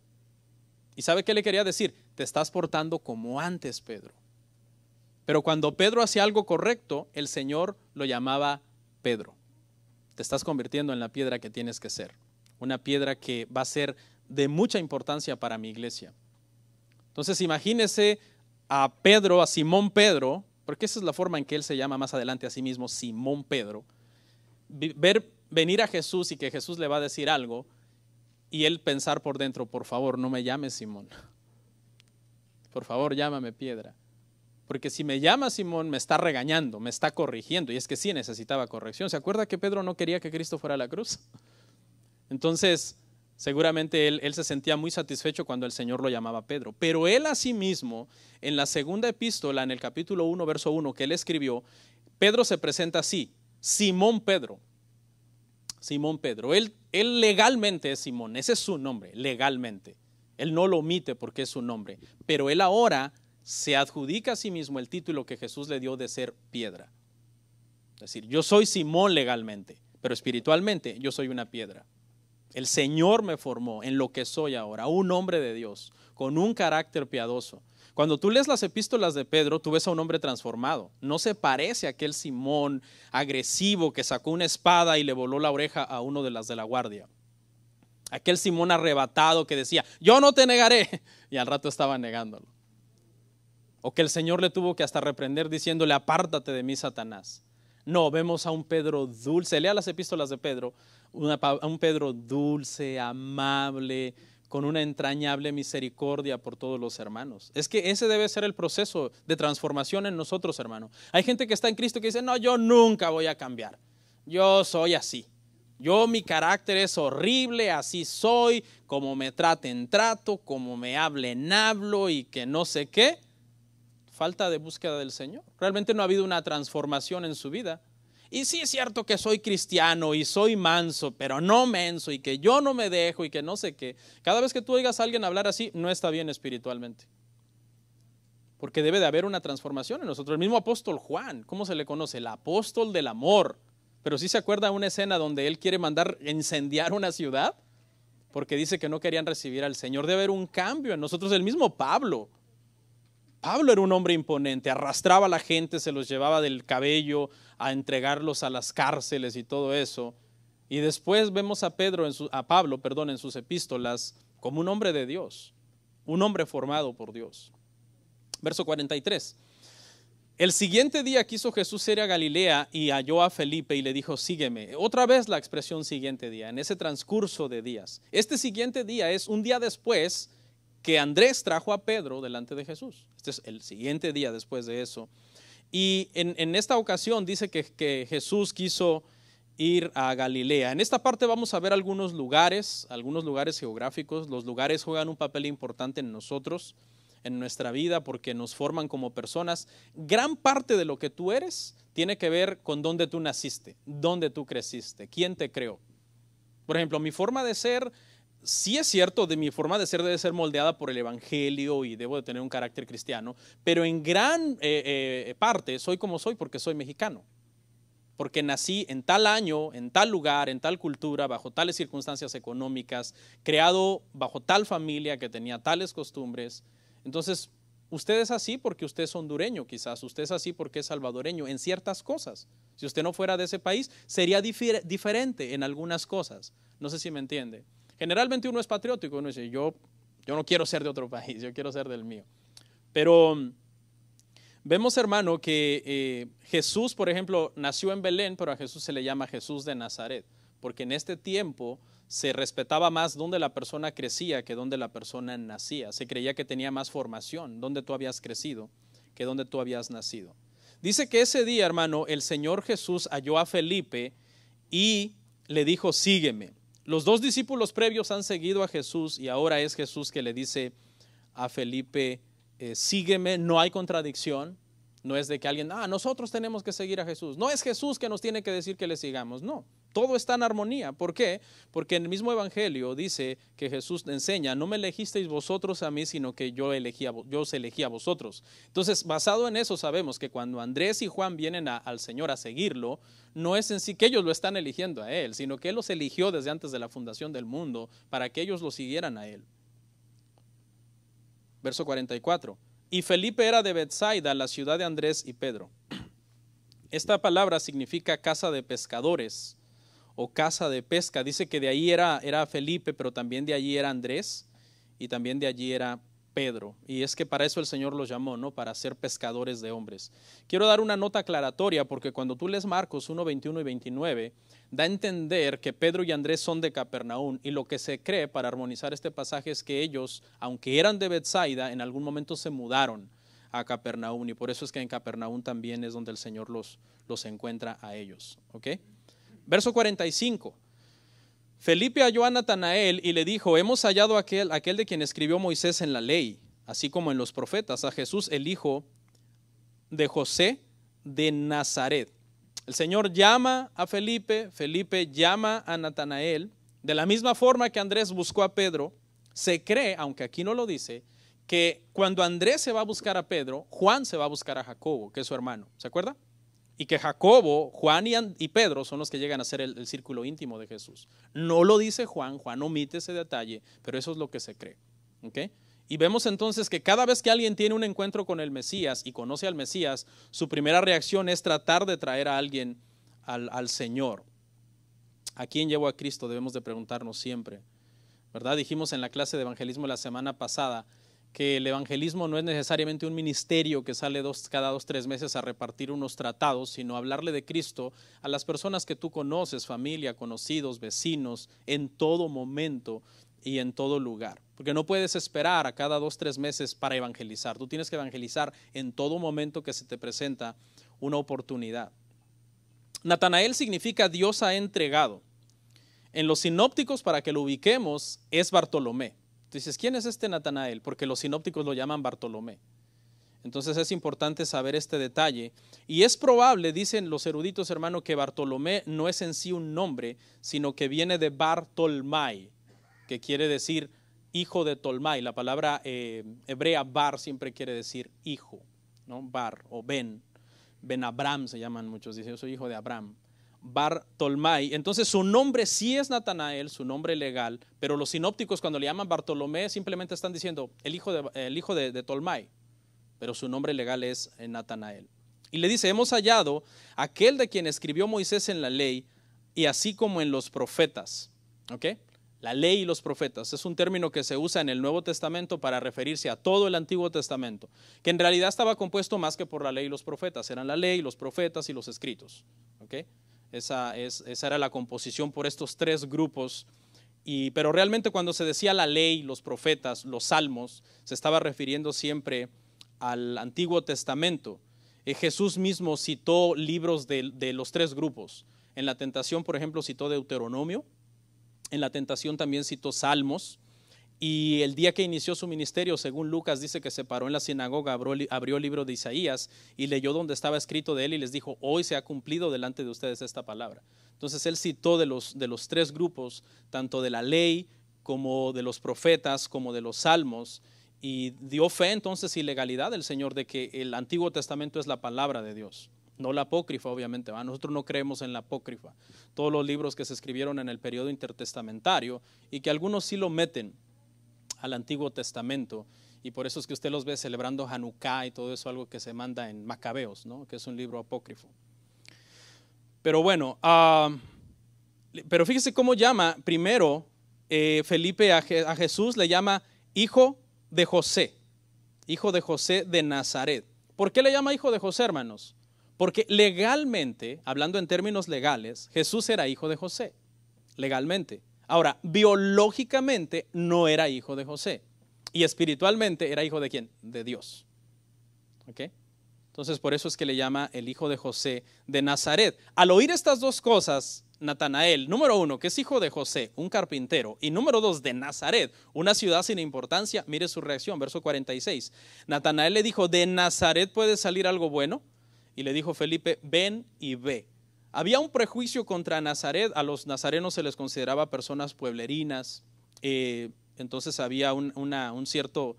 ¿Y sabe qué le quería decir? Te estás portando como antes, Pedro. Pero cuando Pedro hacía algo correcto, el Señor lo llamaba Pedro. Te estás convirtiendo en la piedra que tienes que ser. Una piedra que va a ser de mucha importancia para mi iglesia. Entonces imagínese a Pedro, a Simón Pedro, porque esa es la forma en que él se llama más adelante a sí mismo, Simón Pedro. Venir a Jesús y que Jesús le va a decir algo y él pensar por dentro: por favor, no me llames Simón. Por favor, llámame piedra. Porque si me llama Simón, me está regañando, me está corrigiendo. Y es que sí necesitaba corrección. ¿Se acuerda que Pedro no quería que Cristo fuera a la cruz? Entonces, seguramente él se sentía muy satisfecho cuando el Señor lo llamaba Pedro. Pero él asimismo, en la segunda epístola, en el capítulo 1, verso 1, que él escribió, Pedro se presenta así: Simón Pedro. Simón Pedro. Él legalmente es Simón, ese es su nombre, legalmente. Él no lo omite porque es su nombre. Pero él ahora se adjudica a sí mismo el título que Jesús le dio de ser piedra. Es decir, yo soy Simón legalmente, pero espiritualmente yo soy una piedra. El Señor me formó en lo que soy ahora, un hombre de Dios, con un carácter piadoso. Cuando tú lees las epístolas de Pedro, tú ves a un hombre transformado. No se parece a aquel Simón agresivo que sacó una espada y le voló la oreja a uno de las de la guardia. Aquel Simón arrebatado que decía: yo no te negaré, y al rato estaba negándolo. O que el Señor le tuvo que hasta reprender diciéndole: apártate de mí, Satanás. No, vemos a un Pedro dulce. Lea las epístolas de Pedro, a un Pedro dulce, amable, con una entrañable misericordia por todos los hermanos. Es que ese debe ser el proceso de transformación en nosotros, hermano. Hay gente que está en Cristo que dice: no, yo nunca voy a cambiar, yo soy así. Yo, mi carácter es horrible, así soy, como me traten trato, como me hablen hablo y que no sé qué. Falta de búsqueda del Señor. Realmente no ha habido una transformación en su vida. Y sí es cierto que soy cristiano y soy manso, pero no menso, y que yo no me dejo y que no sé qué. Cada vez que tú oigas a alguien hablar así, no está bien espiritualmente. Porque debe de haber una transformación en nosotros. El mismo apóstol Juan, ¿cómo se le conoce? El apóstol del amor. Pero sí se acuerda una escena donde él quiere mandar incendiar una ciudad porque dice que no querían recibir al Señor. Debe haber un cambio en nosotros. El mismo Pablo era un hombre imponente, arrastraba a la gente, se los llevaba del cabello a entregarlos a las cárceles y todo eso. Y después vemos a Pablo en sus epístolas como un hombre de Dios, un hombre formado por Dios. Verso 43. El siguiente día quiso Jesús ir a Galilea y halló a Felipe y le dijo, sígueme. Otra vez la expresión siguiente día, en ese transcurso de días. Este siguiente día es un día después que Andrés trajo a Pedro delante de Jesús. Este es el siguiente día después de eso. Y en esta ocasión dice que Jesús quiso ir a Galilea. En esta parte vamos a ver algunos lugares geográficos. Los lugares juegan un papel importante en nosotros, en nuestra vida, porque nos forman como personas. Gran parte de lo que tú eres tiene que ver con dónde tú naciste, dónde tú creciste, quién te creó. Por ejemplo, mi forma de ser, sí es cierto, de mi forma de ser debe ser moldeada por el evangelio y debo de tener un carácter cristiano, pero en gran parte soy como soy porque soy mexicano. Porque nací en tal año, en tal lugar, en tal cultura, bajo tales circunstancias económicas, creado bajo tal familia que tenía tales costumbres. Entonces, usted es así porque usted es hondureño, quizás. Usted es así porque es salvadoreño en ciertas cosas. Si usted no fuera de ese país, sería diferente en algunas cosas. No sé si me entiende. Generalmente uno es patriótico, uno dice, yo no quiero ser de otro país, yo quiero ser del mío. Pero vemos, hermano, que Jesús, por ejemplo, nació en Belén, pero a Jesús se le llama Jesús de Nazaret, porque en este tiempo se respetaba más donde la persona crecía que donde la persona nacía. Se creía que tenía más formación, donde tú habías crecido que donde tú habías nacido. Dice que ese día, hermano, el Señor Jesús halló a Felipe y le dijo, sígueme. Los dos discípulos previos han seguido a Jesús y ahora es Jesús que le dice a Felipe, sígueme. No hay contradicción. No es de que alguien, nosotros tenemos que seguir a Jesús. No es Jesús que nos tiene que decir que le sigamos. No, todo está en armonía. ¿Por qué? Porque en el mismo evangelio dice que Jesús enseña, no me elegisteis vosotros a mí, sino que yo os elegí a vosotros. Entonces, basado en eso, sabemos que cuando Andrés y Juan vienen al Señor a seguirlo, no es en sí que ellos lo están eligiendo a Él, sino que Él los eligió desde antes de la fundación del mundo para que ellos lo siguieran a Él. Verso 44. Y Felipe era de Betsaida, la ciudad de Andrés y Pedro. Esta palabra significa casa de pescadores o casa de pesca. Dice que de ahí era Felipe, pero también de allí era Andrés y también de allí era Pedro. Y es que para eso el Señor los llamó, ¿no? Para ser pescadores de hombres. Quiero dar una nota aclaratoria porque cuando tú lees Marcos 1, 21 y 29, da a entender que Pedro y Andrés son de Capernaum, y lo que se cree para armonizar este pasaje es que ellos, aunque eran de Betsaida, en algún momento se mudaron a Capernaum, y por eso es que en Capernaum también es donde el Señor los encuentra a ellos. ¿Ok? Verso 45. Felipe halló a Natanael y le dijo, hemos hallado aquel de quien escribió Moisés en la ley, así como en los profetas, a Jesús el hijo de José de Nazaret. El Señor llama a Felipe, Felipe llama a Natanael. De la misma forma que Andrés buscó a Pedro, se cree, aunque aquí no lo dice, que cuando Andrés se va a buscar a Pedro, Juan se va a buscar a Jacobo, que es su hermano. ¿Se acuerda? Y que Jacobo, Juan y Pedro son los que llegan a ser el círculo íntimo de Jesús. No lo dice Juan omite ese detalle, pero eso es lo que se cree. ¿Okay? Y vemos entonces que cada vez que alguien tiene un encuentro con el Mesías y conoce al Mesías, su primera reacción es tratar de traer a alguien al Señor. ¿A quién llevo a Cristo? Debemos de preguntarnos siempre, ¿verdad? Dijimos en la clase de evangelismo la semana pasada que el evangelismo no es necesariamente un ministerio que sale cada 2-3 meses a repartir unos tratados, sino hablarle de Cristo a las personas que tú conoces, familia, conocidos, vecinos, en todo momento y en todo lugar. Porque no puedes esperar a cada 2-3 meses para evangelizar. Tú tienes que evangelizar en todo momento que se te presenta una oportunidad. Natanael significa Dios ha entregado. En los sinópticos, para que lo ubiquemos, es Bartolomé. Dices, ¿quién es este Natanael? Porque los sinópticos lo llaman Bartolomé. Entonces es importante saber este detalle. Y es probable, dicen los eruditos, hermano, que Bartolomé no es en sí un nombre, sino que viene de Bartolmai, que quiere decir hijo de Tolmai. La palabra hebrea bar siempre quiere decir hijo, ¿no? Bar o Ben. Ben Abraham se llaman muchos, dicen, yo soy hijo de Abraham. Bartolmai. Entonces su nombre sí es Natanael, su nombre legal, pero los sinópticos cuando le llaman Bartolomé simplemente están diciendo el hijo de Tolmai, pero su nombre legal es Natanael. Y le dice, hemos hallado aquel de quien escribió Moisés en la ley y así como en los profetas. ¿Ok? La ley y los profetas es un término que se usa en el Nuevo Testamento para referirse a todo el Antiguo Testamento, que en realidad estaba compuesto más que por la ley y los profetas, eran la ley, los profetas y los escritos. ¿Ok? Esa era la composición por estos tres grupos. Pero realmente cuando se decía la ley, los profetas, los salmos, se estaba refiriendo siempre al Antiguo Testamento. Jesús mismo citó libros de los tres grupos. En la tentación, por ejemplo, citó Deuteronomio. En la tentación también citó Salmos. Y el día que inició su ministerio, según Lucas, dice que se paró en la sinagoga, abrió el libro de Isaías y leyó donde estaba escrito de él y les dijo, hoy se ha cumplido delante de ustedes esta palabra. Entonces él citó de los tres grupos, tanto de la ley como de los profetas, como de los salmos, y dio fe entonces y legalidad del Señor de que el Antiguo Testamento es la palabra de Dios. No la apócrifa, obviamente. Nosotros no creemos en la apócrifa. Todos los libros que se escribieron en el periodo intertestamentario y que algunos sí lo meten al Antiguo Testamento, y por eso es que usted los ve celebrando Hanukkah y todo eso, algo que se manda en Macabeos, ¿no? Que es un libro apócrifo. Pero bueno, pero fíjese cómo llama primero Felipe a Jesús, le llama hijo de José de Nazaret. ¿Por qué le llama hijo de José, hermanos? Porque legalmente, hablando en términos legales, Jesús era hijo de José, legalmente. Ahora, biológicamente no era hijo de José y espiritualmente era hijo de ¿quién? De Dios. ¿Ok? Entonces por eso es que le llama el hijo de José de Nazaret. Al oír estas dos cosas, Natanael, número uno, que es hijo de José, un carpintero, y número dos, de Nazaret, una ciudad sin importancia, mire su reacción, verso 46. Natanael le dijo, ¿de Nazaret puede salir algo bueno? Y le dijo Felipe, ven y ve. Había un prejuicio contra Nazaret, a los nazarenos se les consideraba personas pueblerinas, entonces había un cierto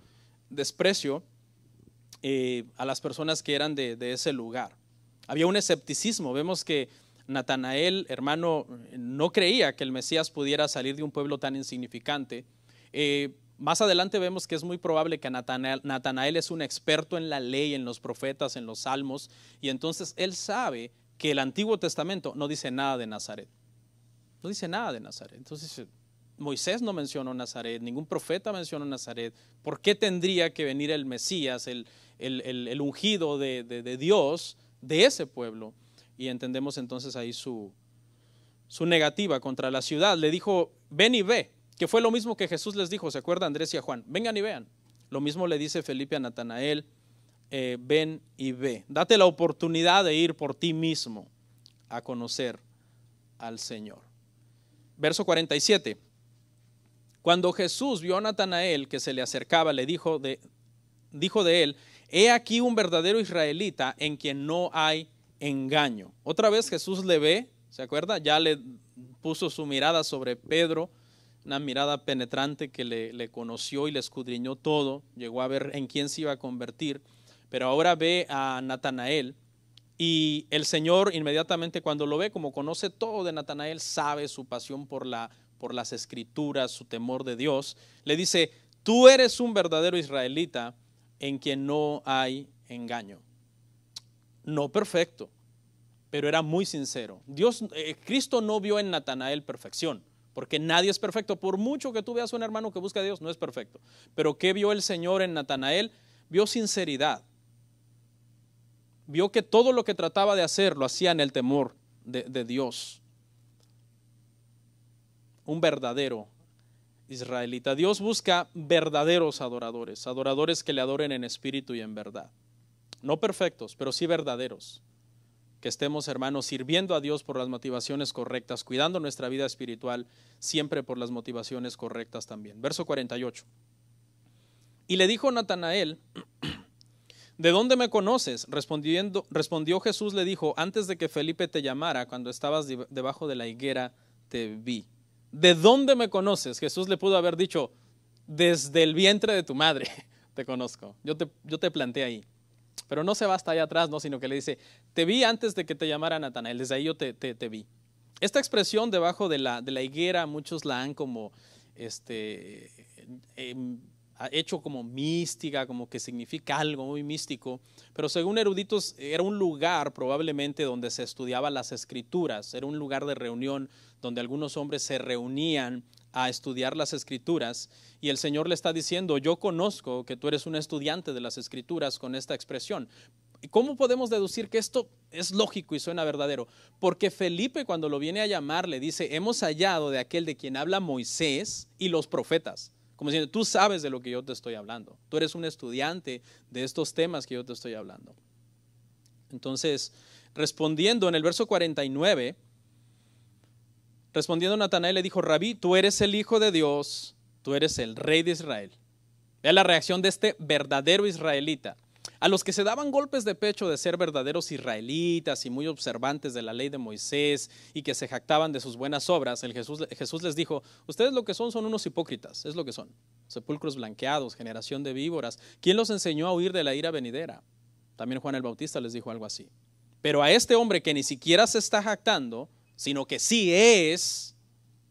desprecio a las personas que eran de ese lugar. Había un escepticismo, vemos que Natanael, hermano, no creía que el Mesías pudiera salir de un pueblo tan insignificante. Más adelante vemos que es muy probable que Natanael es un experto en la ley, en los profetas, en los salmos, y entonces él sabe que el Antiguo Testamento no dice nada de Nazaret. No dice nada de Nazaret. Entonces, Moisés no mencionó Nazaret, ningún profeta mencionó Nazaret. ¿Por qué tendría que venir el Mesías, el ungido de Dios, de ese pueblo? Y entendemos entonces ahí su negativa contra la ciudad. Le dijo, ven y ve, que fue lo mismo que Jesús les dijo, ¿se acuerda Andrés y a Juan? Vengan y vean. Lo mismo le dice Felipe a Natanael, ven y ve. Date la oportunidad de ir por ti mismo a conocer al Señor. Verso 47. Cuando Jesús vio a Natanael que se le acercaba, le dijo de él, he aquí un verdadero israelita en quien no hay engaño. Otra vez Jesús le ve, ¿se acuerda? Ya le puso su mirada sobre Pedro, una mirada penetrante que le conoció y le escudriñó todo, llegó a ver en quién se iba a convertir. Pero ahora ve a Natanael y el Señor inmediatamente cuando lo ve, como conoce todo de Natanael, sabe su pasión por las escrituras, su temor de Dios, le dice, tú eres un verdadero israelita en quien no hay engaño. No perfecto, pero era muy sincero. Cristo no vio en Natanael perfección, porque nadie es perfecto. Por mucho que tú veas a un hermano que busca a Dios, no es perfecto. Pero ¿qué vio el Señor en Natanael? Vio sinceridad. Vio que todo lo que trataba de hacer lo hacía en el temor de Dios. Un verdadero israelita. Dios busca verdaderos adoradores, adoradores que le adoren en espíritu y en verdad. No perfectos, pero sí verdaderos. que estemos, hermanos, sirviendo a Dios por las motivaciones correctas, cuidando nuestra vida espiritual, siempre por las motivaciones correctas también. Verso 48. Y le dijo Natanael: ¿de dónde me conoces? Respondió Jesús, le dijo: antes de que Felipe te llamara, cuando estabas debajo de la higuera, te vi. ¿De dónde me conoces? Jesús le pudo haber dicho: desde el vientre de tu madre te conozco, yo te planté ahí. Pero no se va hasta allá atrás, no, sino que le dice: te vi antes de que te llamara Natanael, desde ahí yo te vi. Esta expresión debajo de la higuera, muchos la han como hecho como mística, como que significa algo muy místico, pero según eruditos era un lugar probablemente donde se estudiaban las escrituras, era un lugar de reunión donde algunos hombres se reunían a estudiar las escrituras, y el Señor le está diciendo: yo conozco que tú eres un estudiante de las escrituras, con esta expresión. ¿Cómo podemos deducir que esto es lógico y suena verdadero? Porque Felipe, cuando lo viene a llamar, le dice: hemos hallado de aquel de quien habla Moisés y los profetas. Como diciendo: tú sabes de lo que yo te estoy hablando, tú eres un estudiante de estos temas que yo te estoy hablando. Entonces, respondiendo en el verso 49, respondiendo Natanael le dijo: Rabí, tú eres el Hijo de Dios, tú eres el Rey de Israel. Vea la reacción de este verdadero israelita. A los que se daban golpes de pecho de ser verdaderos israelitas y muy observantes de la ley de Moisés y que se jactaban de sus buenas obras, Jesús les dijo: ustedes lo que son unos hipócritas, es lo que son. Sepulcros blanqueados, generación de víboras. ¿Quién los enseñó a huir de la ira venidera? También Juan el Bautista les dijo algo así. Pero a este hombre que ni siquiera se está jactando, sino que sí es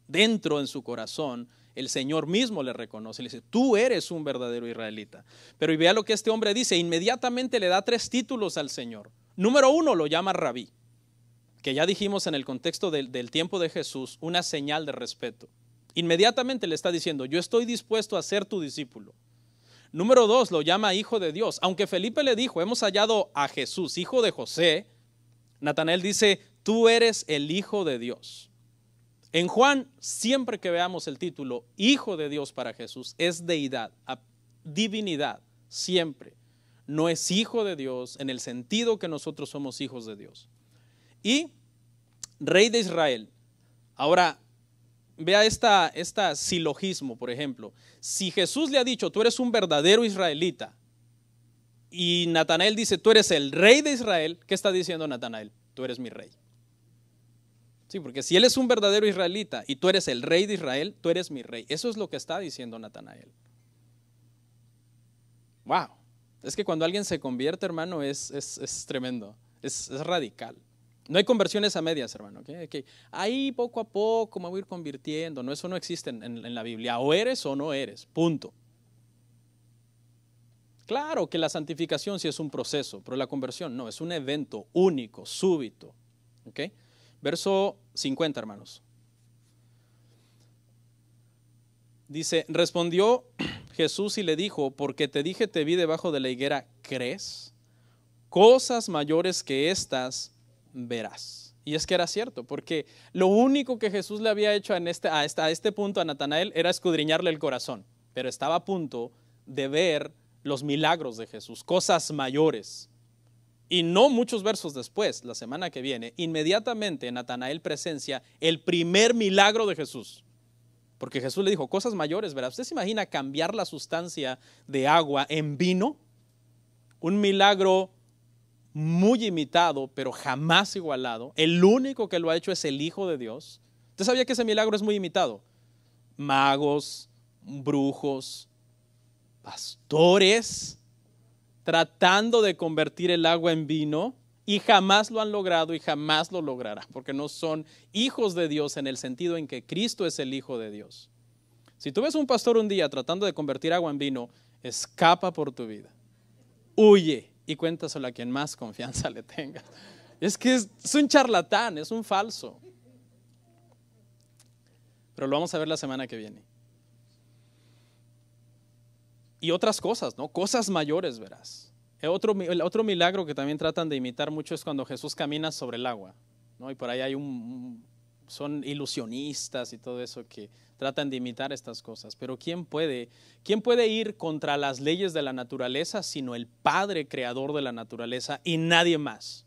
dentro en su corazón, el Señor mismo le reconoce, le dice: tú eres un verdadero israelita. Pero y vea lo que este hombre dice, inmediatamente le da 3 títulos al Señor. Número 1, lo llama Rabí, que ya dijimos en el contexto del tiempo de Jesús, una señal de respeto. Inmediatamente le está diciendo: yo estoy dispuesto a ser tu discípulo. Número 2, lo llama Hijo de Dios. Aunque Felipe le dijo: hemos hallado a Jesús, hijo de José, Natanael dice: tú eres el Hijo de Dios. En Juan, siempre que veamos el título Hijo de Dios para Jesús, es deidad, divinidad, siempre. No es Hijo de Dios en el sentido que nosotros somos hijos de Dios. Y Rey de Israel. Ahora, vea esta silogismo, por ejemplo. Si Jesús le ha dicho: tú eres un verdadero israelita, y Natanael dice: tú eres el Rey de Israel, ¿qué está diciendo Natanael? Tú eres mi rey. Sí, porque si él es un verdadero israelita y tú eres el Rey de Israel, tú eres mi rey. Eso es lo que está diciendo Natanael. Wow. Es que cuando alguien se convierte, hermano, es tremendo. Es radical. No hay conversiones a medias, hermano. ¿Okay? Ahí poco a poco me voy a ir convirtiendo. No, eso no existe en la Biblia. O eres o no eres. Punto. Claro que la santificación sí es un proceso, pero la conversión no, es un evento único, súbito. ¿Ok? Verso 50, hermanos. Dice: respondió Jesús y le dijo: porque te dije, te vi debajo de la higuera, ¿crees? Cosas mayores que estas verás. Y es que era cierto, porque lo único que Jesús le había hecho a este punto a Natanael era escudriñarle el corazón, pero estaba a punto de ver los milagros de Jesús, cosas mayores. Y no muchos versos después, la semana que viene, inmediatamente Natanael presencia el primer milagro de Jesús. Porque Jesús le dijo: cosas mayores, ¿verdad? ¿Usted se imagina cambiar la sustancia de agua en vino? Un milagro muy imitado, pero jamás igualado. El único que lo ha hecho es el Hijo de Dios. ¿Usted sabía que ese milagro es muy imitado? Magos, brujos, pastores tratando de convertir el agua en vino, y jamás lo han logrado y jamás lo lograrán, porque no son hijos de Dios en el sentido en que Cristo es el Hijo de Dios. Si tú ves un pastor un día tratando de convertir agua en vino, escapa por tu vida, huye y cuéntaselo a quien más confianza le tenga. Es que es un charlatán, es un falso. Pero lo vamos a ver la semana que viene. Y otras cosas, ¿no? Cosas mayores, verás. El otro milagro que también tratan de imitar mucho es cuando Jesús camina sobre el agua, ¿no? Y por ahí hay son ilusionistas y todo eso que tratan de imitar estas cosas. Pero ¿quién puede ir contra las leyes de la naturaleza sino el Padre creador de la naturaleza y nadie más?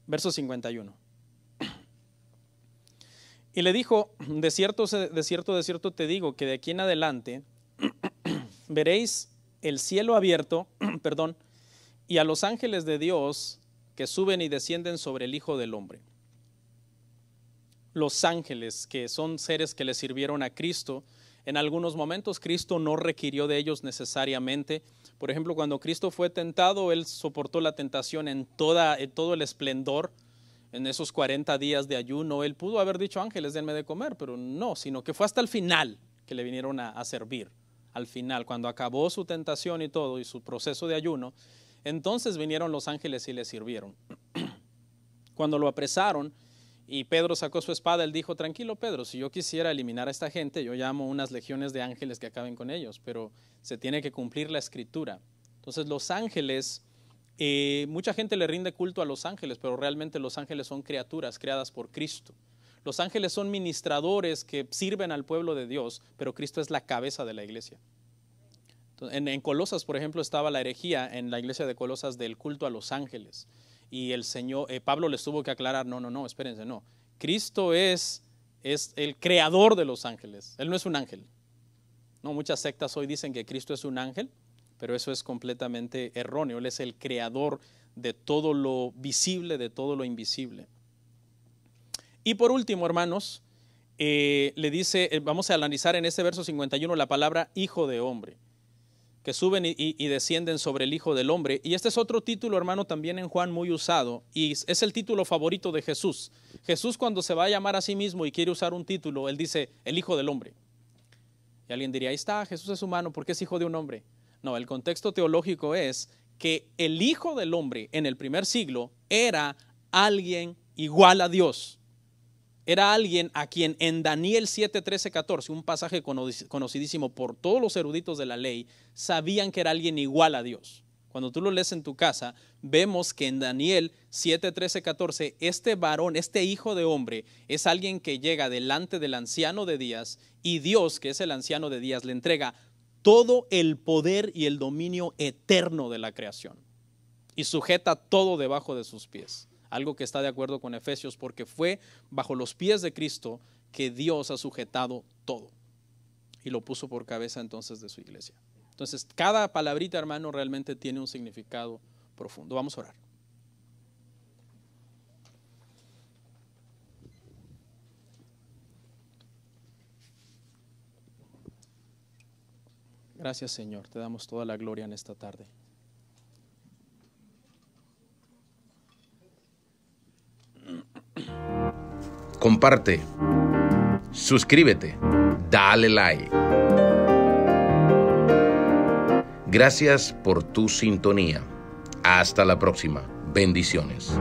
Verso 51. Y le dijo, de cierto te digo que de aquí en adelante veréis el cielo abierto, perdón, y a los ángeles de Dios que suben y descienden sobre el Hijo del Hombre. Los ángeles, que son seres que le sirvieron a Cristo, en algunos momentos Cristo no requirió de ellos necesariamente. Por ejemplo, cuando Cristo fue tentado, Él soportó la tentación en todo el esplendor. En esos 40 días de ayuno, Él pudo haber dicho, ángeles, denme de comer, pero no, sino que fue hasta el final que le vinieron a servir. Al final, cuando acabó su tentación y todo, y su proceso de ayuno, entonces vinieron los ángeles y le sirvieron. Cuando lo apresaron y Pedro sacó su espada, él dijo, tranquilo Pedro, si yo quisiera eliminar a esta gente, yo llamo unas legiones de ángeles que acaben con ellos, pero se tiene que cumplir la escritura. Entonces los ángeles, mucha gente le rinde culto a los ángeles, pero realmente los ángeles son criaturas creadas por Cristo. Los ángeles son ministradores que sirven al pueblo de Dios, pero Cristo es la cabeza de la iglesia. En Colosas, por ejemplo, estaba la herejía en la iglesia de Colosas del culto a los ángeles. Y el Señor, Pablo les tuvo que aclarar, no, espérense, no. Cristo es el creador de los ángeles. Él no es un ángel. No, muchas sectas hoy dicen que Cristo es un ángel, pero eso es completamente erróneo. Él es el creador de todo lo visible, de todo lo invisible. Y por último, hermanos, le dice, vamos a analizar en este verso 51 la palabra hijo de hombre, que suben y descienden sobre el Hijo del Hombre. Y este es otro título, hermano, también en Juan muy usado, y es el título favorito de Jesús. Jesús, cuando se va a llamar a sí mismo y quiere usar un título, él dice el Hijo del Hombre. Y alguien diría, ahí está, Jesús es humano, ¿por qué es hijo de un hombre? No, el contexto teológico es que el Hijo del Hombre en el primer siglo era alguien igual a Dios. Era alguien a quien en Daniel 7, 13, 14, un pasaje conocidísimo por todos los eruditos de la ley, sabían que era alguien igual a Dios. Cuando tú lo lees en tu casa, vemos que en Daniel 7, 13, 14, este varón, este hijo de hombre, es alguien que llega delante del anciano de días y Dios, que es el anciano de días, le entrega todo el poder y el dominio eterno de la creación y sujeta todo debajo de sus pies. Algo que está de acuerdo con Efesios, porque fue bajo los pies de Cristo que Dios ha sujetado todo y lo puso por cabeza entonces de su iglesia. Entonces, cada palabrita, hermano, realmente tiene un significado profundo. Vamos a orar. Gracias, Señor. Te damos toda la gloria en esta tarde. Comparte, suscríbete, dale like. Gracias por tu sintonía. Hasta la próxima. Bendiciones.